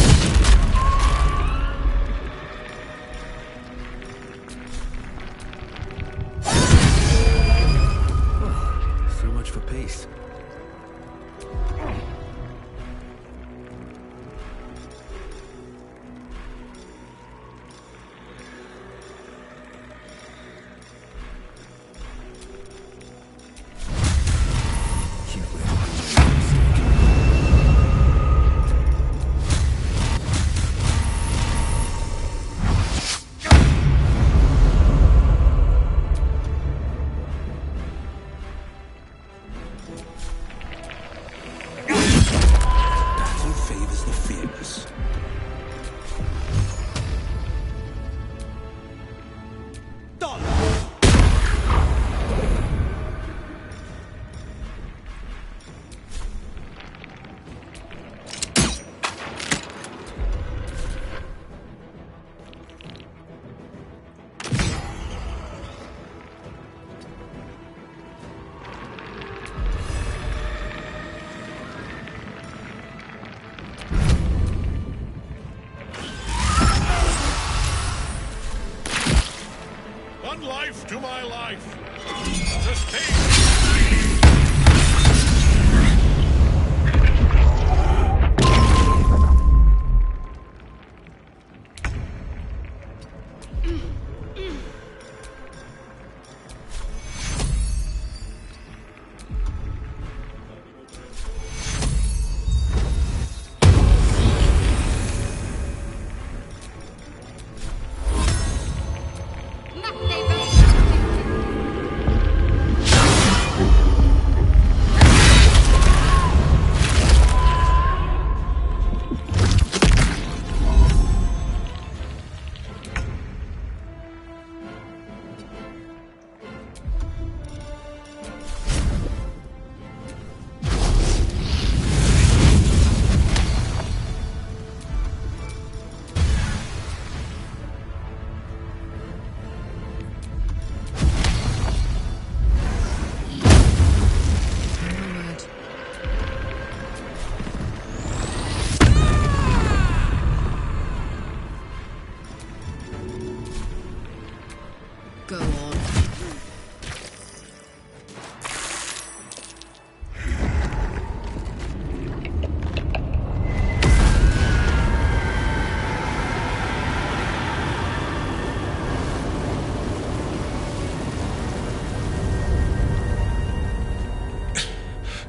So much for peace. Life to my life. Sustain.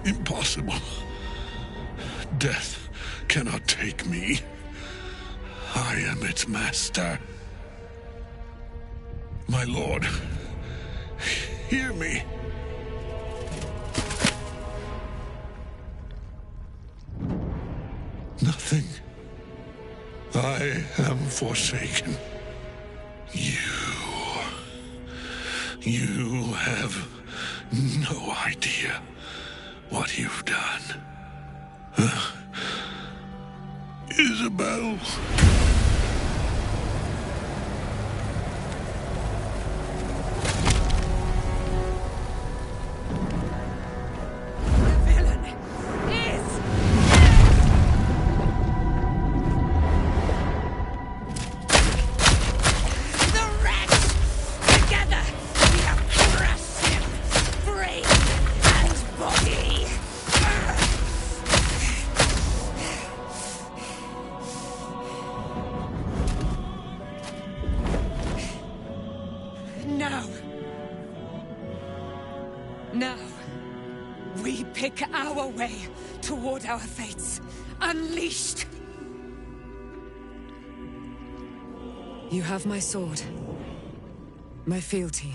Impossible. Death cannot take me. I am its master. My lord, hear me. Nothing. I am forsaken. You have no idea what you've done. Isabel. Toward our fates, unleashed. You have my sword, my fealty.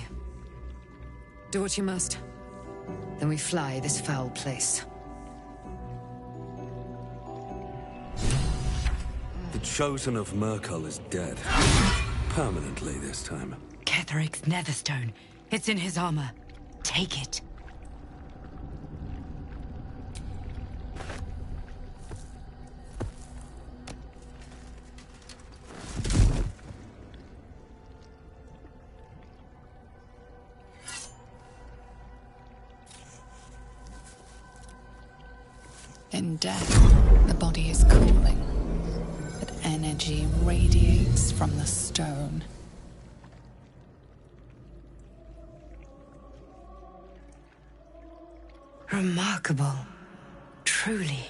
Do what you must. Then we fly this foul place. The Chosen of Myrkul is dead. Permanently this time. Ketheric's netherstone. It's in his armor. Take it. In death, the body is cooling, but energy radiates from the stone. Remarkable. Truly.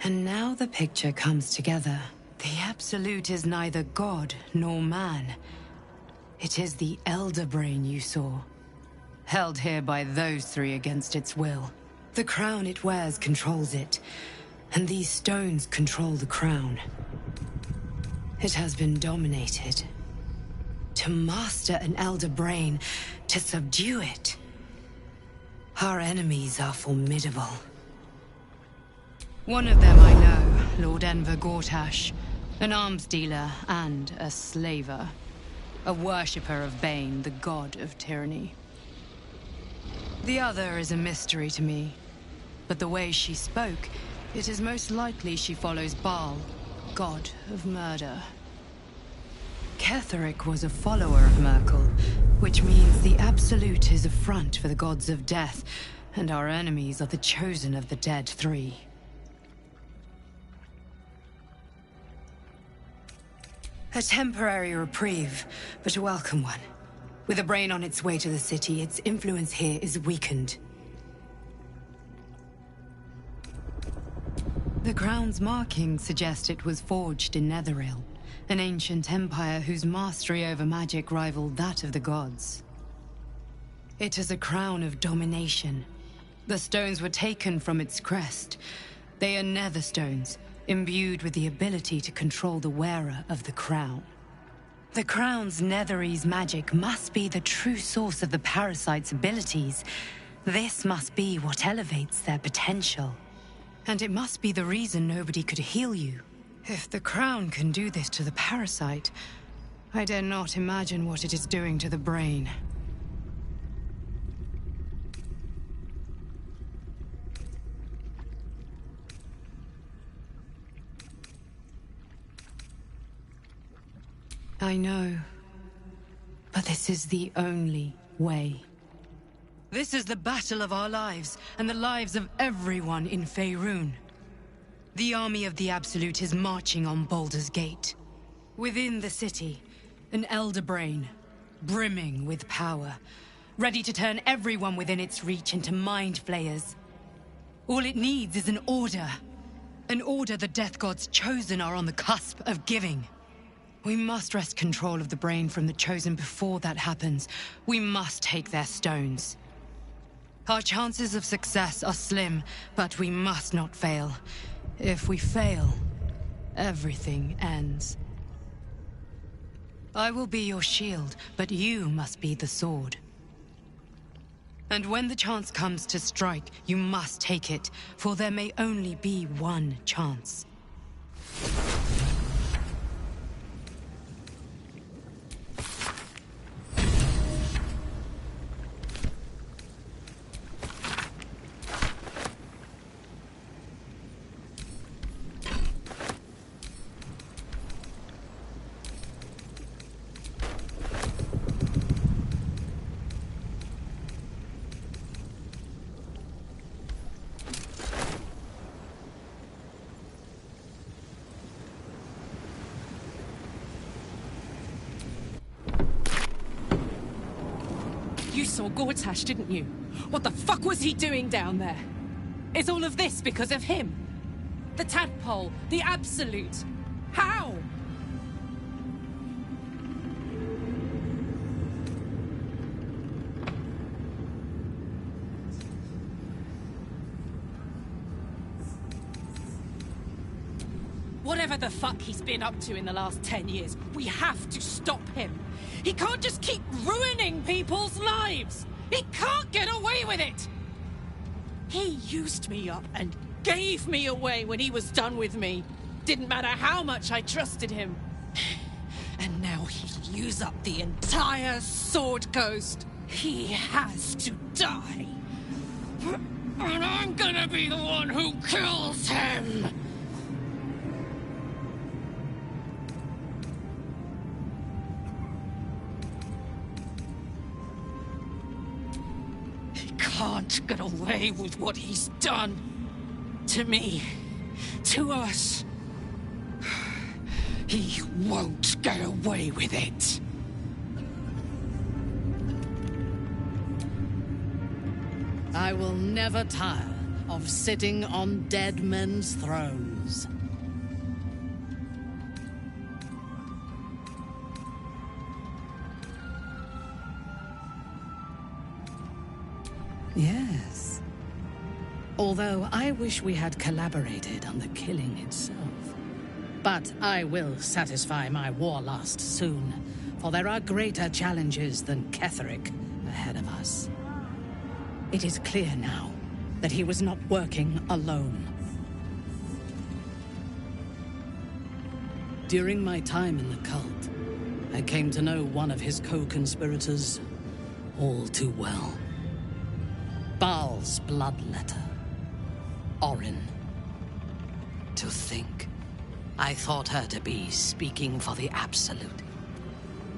And now the picture comes together. The Absolute is neither god nor man. It is the Elder Brain you saw, held here by those three against its will. The crown it wears controls it, and these stones control the crown. It has been dominated. To master an Elder Brain, to subdue it. Our enemies are formidable. One of them I know, Lord Enver Gortash, an arms dealer and a slaver. A worshipper of Bane, the god of tyranny. The other is a mystery to me, but the way she spoke, it is most likely she follows Baal, god of murder. Ketheric was a follower of Myrkul, which means the Absolute is a front for the gods of death, and our enemies are the chosen of the dead three. A temporary reprieve, but a welcome one. With a brain on its way to the city, its influence here is weakened. The crown's markings suggest it was forged in Netheril, an ancient empire whose mastery over magic rivaled that of the gods. It is a crown of domination. The stones were taken from its crest. They are nether stones, imbued with the ability to control the wearer of the crown. The crown's Netherese magic must be the true source of the parasite's abilities. This must be what elevates their potential. And it must be the reason nobody could heal you. If the crown can do this to the parasite, I dare not imagine what it is doing to the brain. I know, but this is the only way. This is the battle of our lives, and the lives of everyone in Faerûn. The army of the Absolute is marching on Baldur's Gate. Within the city, an Elder Brain, brimming with power, ready to turn everyone within its reach into Mind Flayers. All it needs is an order the Death God's chosen are on the cusp of giving. We must wrest control of the brain from the Chosen before that happens. We must take their stones. Our chances of success are slim, but we must not fail. If we fail, everything ends. I will be your shield, but you must be the sword. And when the chance comes to strike, you must take it, for there may only be one chance. You saw Gortash, didn't you? What the fuck was he doing down there? Is all of this because of him? The tadpole, the absolute. How? Whatever the fuck he's been up to in the last 10 years, we have to stop him. He can't just keep ruining people's lives! He can't get away with it! He used me up and gave me away when he was done with me. Didn't matter how much I trusted him. And now he'll use up the entire Sword Coast. He has to die. And I'm gonna be the one who kills him! Can't get away with what he's done. To me. To us. He won't get away with it. I will never tire of sitting on dead men's thrones. Yes. Although I wish we had collaborated on the killing itself. But I will satisfy my warlust soon, for there are greater challenges than Ketheric ahead of us. It is clear now that he was not working alone. During my time in the cult, I came to know one of his co-conspirators all too well. Baal's bloodletter. Orin. To think, I thought her to be speaking for the Absolute.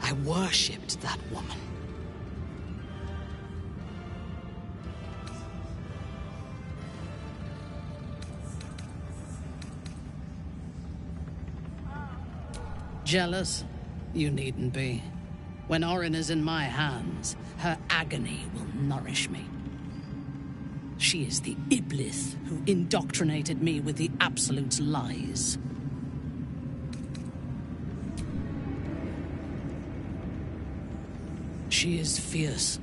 I worshipped that woman. Jealous? You needn't be. When Orin is in my hands, her agony will nourish me. She is the Iblis who indoctrinated me with the Absolute's lies. She is fierce,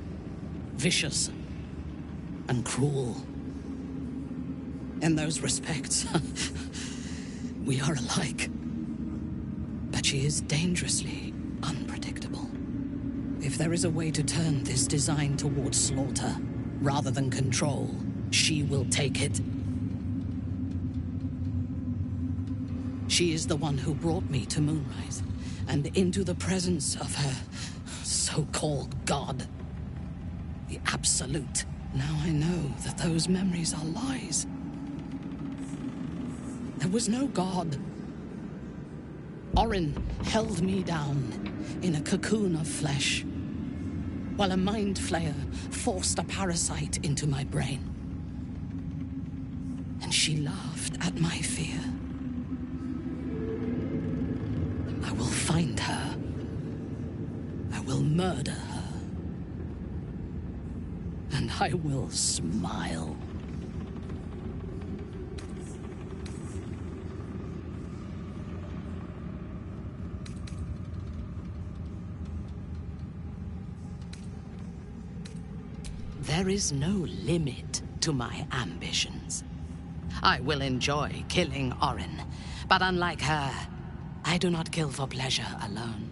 vicious, and cruel. In those respects, we are alike. But she is dangerously unpredictable. If there is a way to turn this design towards slaughter, rather than control, she will take it. She is the one who brought me to Moonrise, and into the presence of her so-called god. The Absolute. Now I know that those memories are lies. There was no god. Orin held me down in a cocoon of flesh, while a Mind Flayer forced a parasite into my brain. And she laughed at my fear. I will find her. I will murder her. And I will smile. There is no limit to my ambitions. I will enjoy killing Orin, but unlike her, I do not kill for pleasure alone.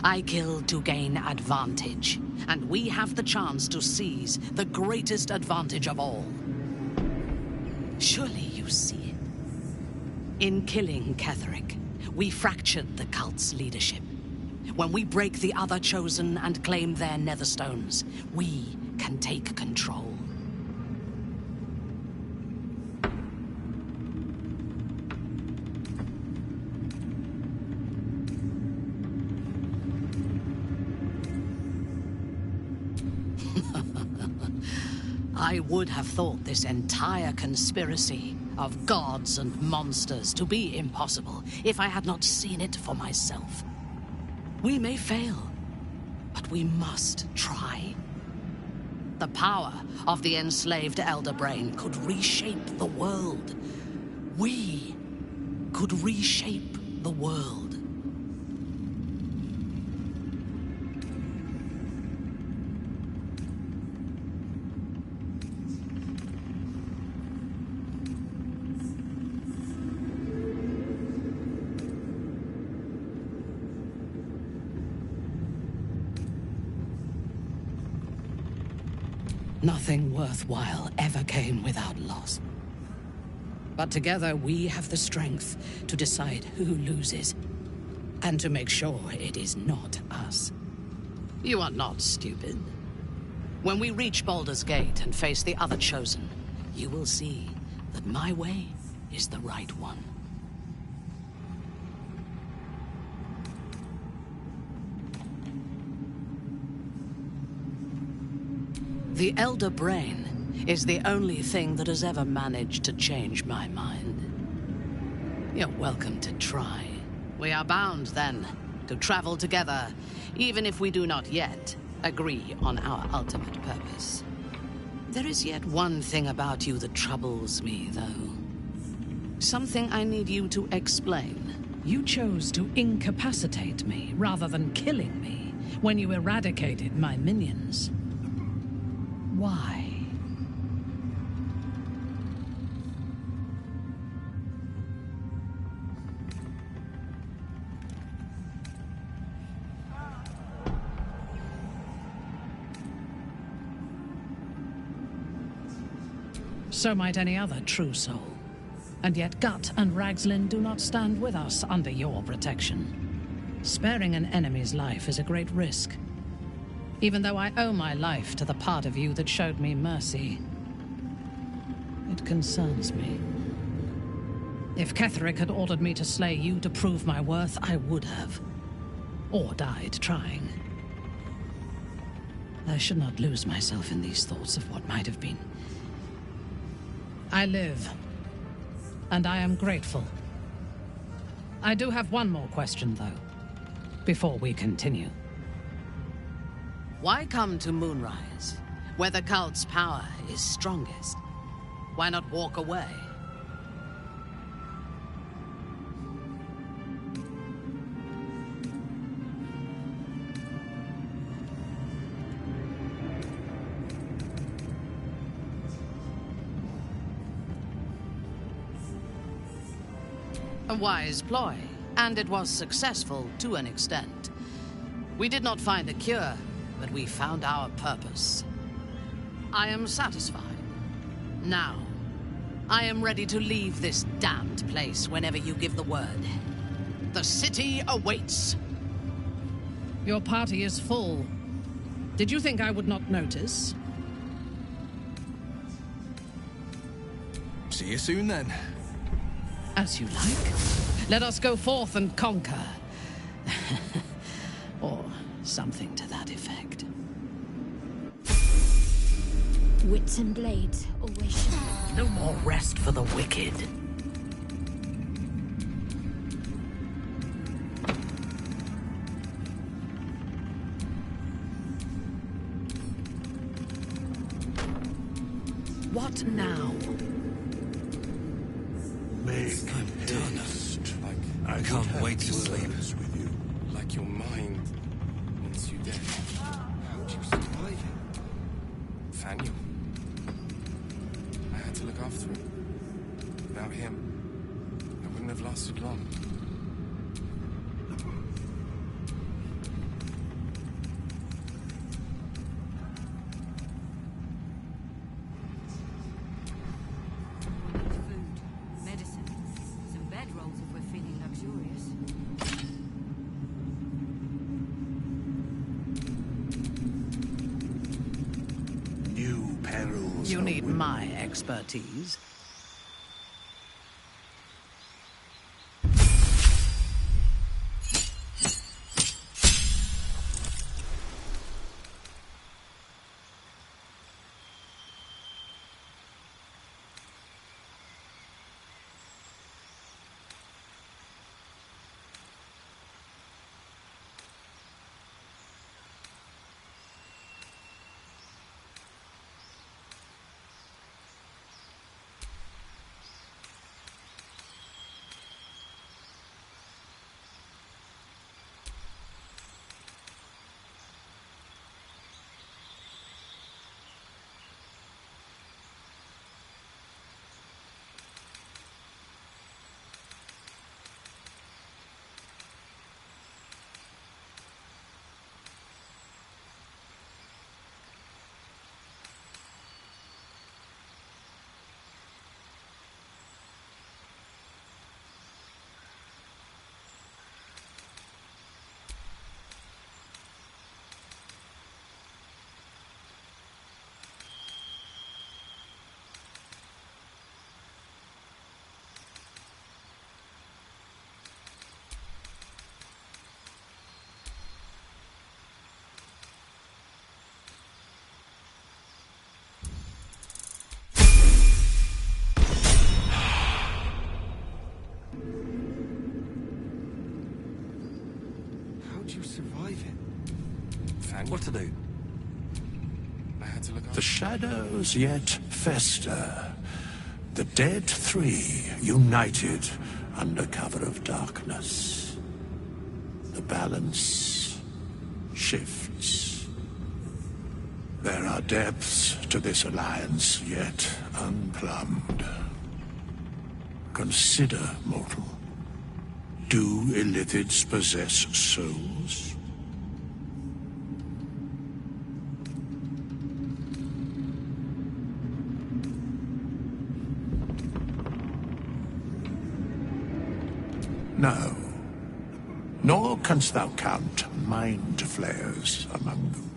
I kill to gain advantage, and we have the chance to seize the greatest advantage of all. Surely you see it. In killing Ketheric, we fractured the cult's leadership. When we break the other Chosen and claim their netherstones, we can take control. I would have thought this entire conspiracy of gods and monsters to be impossible if I had not seen it for myself. We may fail, but we must try. The power of the enslaved Elder Brain could reshape the world. We could reshape the world. Nothing worthwhile ever came without loss. But together we have the strength to decide who loses, and to make sure it is not us. You are not stupid. When we reach Baldur's Gate and face the other Chosen, you will see that my way is the right one. The Elder Brain is the only thing that has ever managed to change my mind. You're welcome to try. We are bound, then, to travel together, even if we do not yet agree on our ultimate purpose. There is yet one thing about you that troubles me, though. Something I need you to explain. You chose to incapacitate me rather than killing me when you eradicated my minions. Why? So might any other true soul. And yet Gut and Ragslin do not stand with us under your protection. Sparing an enemy's life is a great risk. Even though I owe my life to the part of you that showed me mercy, it concerns me. If Ketheric had ordered me to slay you to prove my worth, I would have. Or died trying. I should not lose myself in these thoughts of what might have been. I live, and I am grateful. I do have one more question, though, before we continue. Why come to Moonrise, where the cult's power is strongest? Why not walk away? A wise ploy, and it was successful to an extent. We did not find a cure, but we found our purpose. I am satisfied. Now, I am ready to leave this damned place whenever you give the word. The city awaits. Your party is full. Did you think I would not notice? See you soon, then. As you like. Let us go forth and conquer. Or something to that effect. Wits and blades always shine. No more rest for the wicked. What now? I'm done. I can't wait to sleep. With you, like your mind wants you dead. How'd you survive it? Nathaniel. I had to look after him. Without him, I wouldn't have lasted long. Food, medicine, some bedrolls if we're feeling luxurious. New perils. You need my expertise. How'd you survive it? Nathaniel? What to do? I had to look after The shadows yet fester. The dead three united under cover of darkness. The balance shifts. There are depths to this alliance yet unplumbed. Consider, mortal. Do illithids possess souls? No. Nor canst thou count mind flayers among them.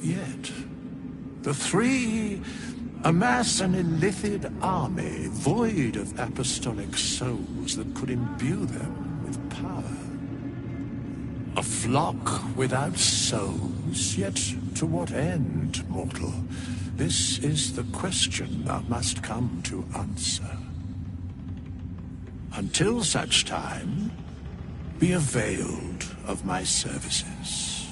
Yet, the three amass an illithid army void of apostolic souls that could imbue them with power. A flock without souls, yet to what end, mortal? This is the question thou must come to answer. Until such time, be availed of my services.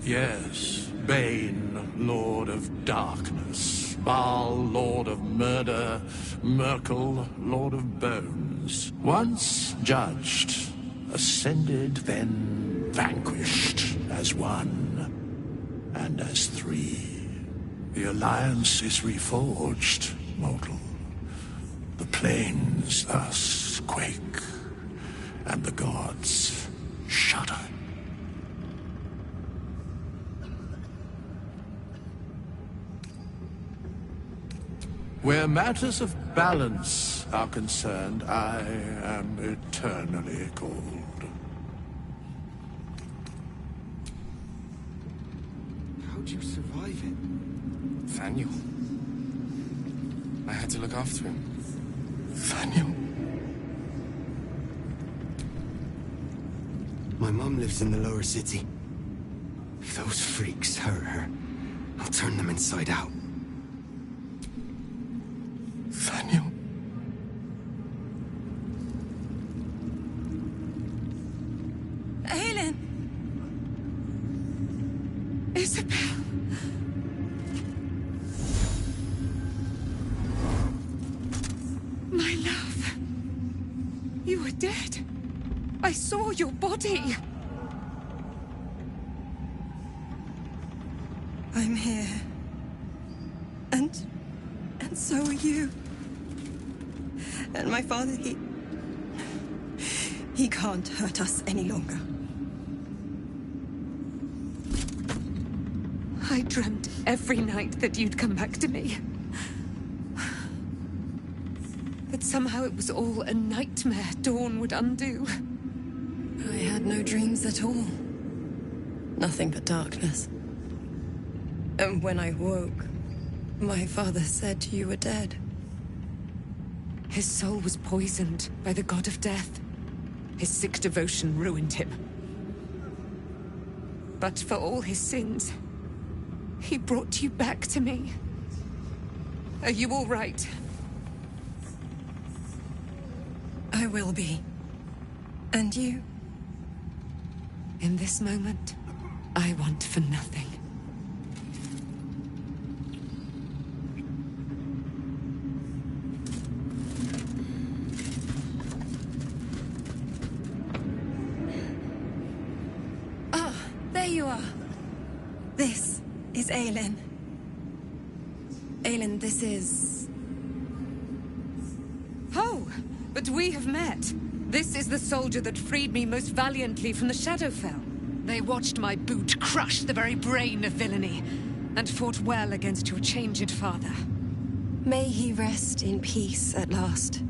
Yes, Bane, Lord of Darkness, Baal, Lord of Murder, Merkel, Lord of Bones. Once judged, ascended, then vanquished as one. And as three, the alliance is reforged, mortal. The plains thus quake, and the gods shudder. Where matters of balance are concerned, I am eternally cold. How'd you survive it? Nathaniel. I had to look after him. Nathaniel. My mom lives in the lower city. If those freaks hurt her, I'll turn them inside out. Nathaniel. Aylin! Isabel! My love. You were dead. I saw your body. I'm here. And so are you. And my father, he can't hurt us any longer. I dreamt every night that you'd come back to me. That somehow it was all a nightmare Dawn would undo. I had no dreams at all. Nothing but darkness. And when I woke, my father said you were dead. His soul was poisoned by the god of death. His sick devotion ruined him. But for all his sins, he brought you back to me. Are you all right? I will be. And you? In this moment, I want for nothing. Ah, there you are. This is Aylin. Aylin, this is... Oh, but we have met. This is the soldier that freed me most valiantly from the Shadowfell. They watched my boot crush the very brain of villainy, and fought well against your changed father. May he rest in peace at last,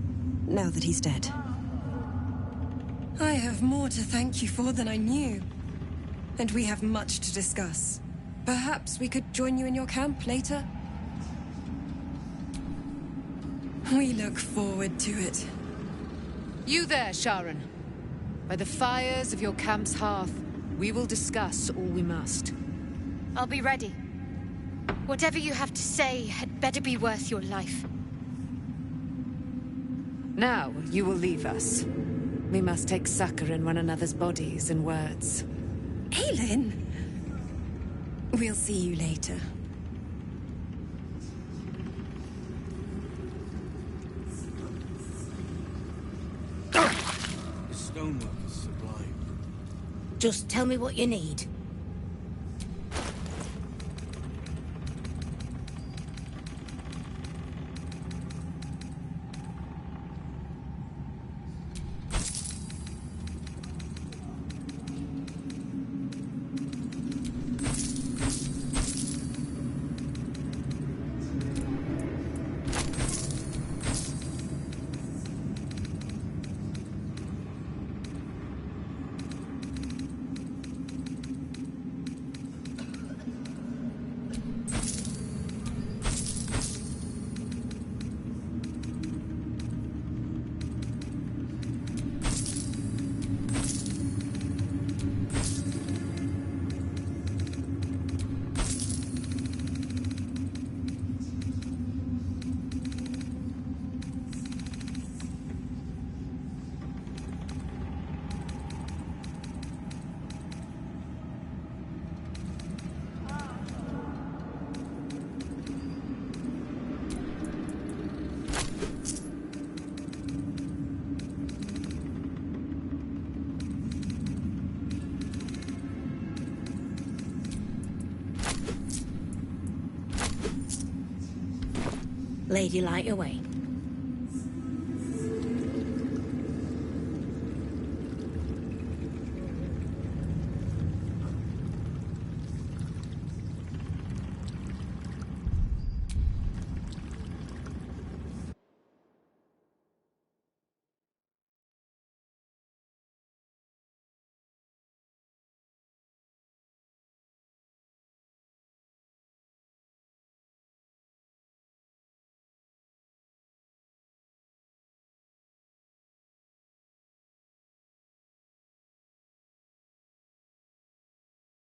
now that he's dead. I have more to thank you for than I knew. And we have much to discuss. Perhaps we could join you in your camp later? We look forward to it. You there, Sharon. By the fires of your camp's hearth, we will discuss all we must. I'll be ready. Whatever you have to say had better be worth your life. Now, you will leave us. We must take succor in one another's bodies and words. Aylin! We'll see you later. The stonework is sublime. Just tell me what you need. Lady, light away.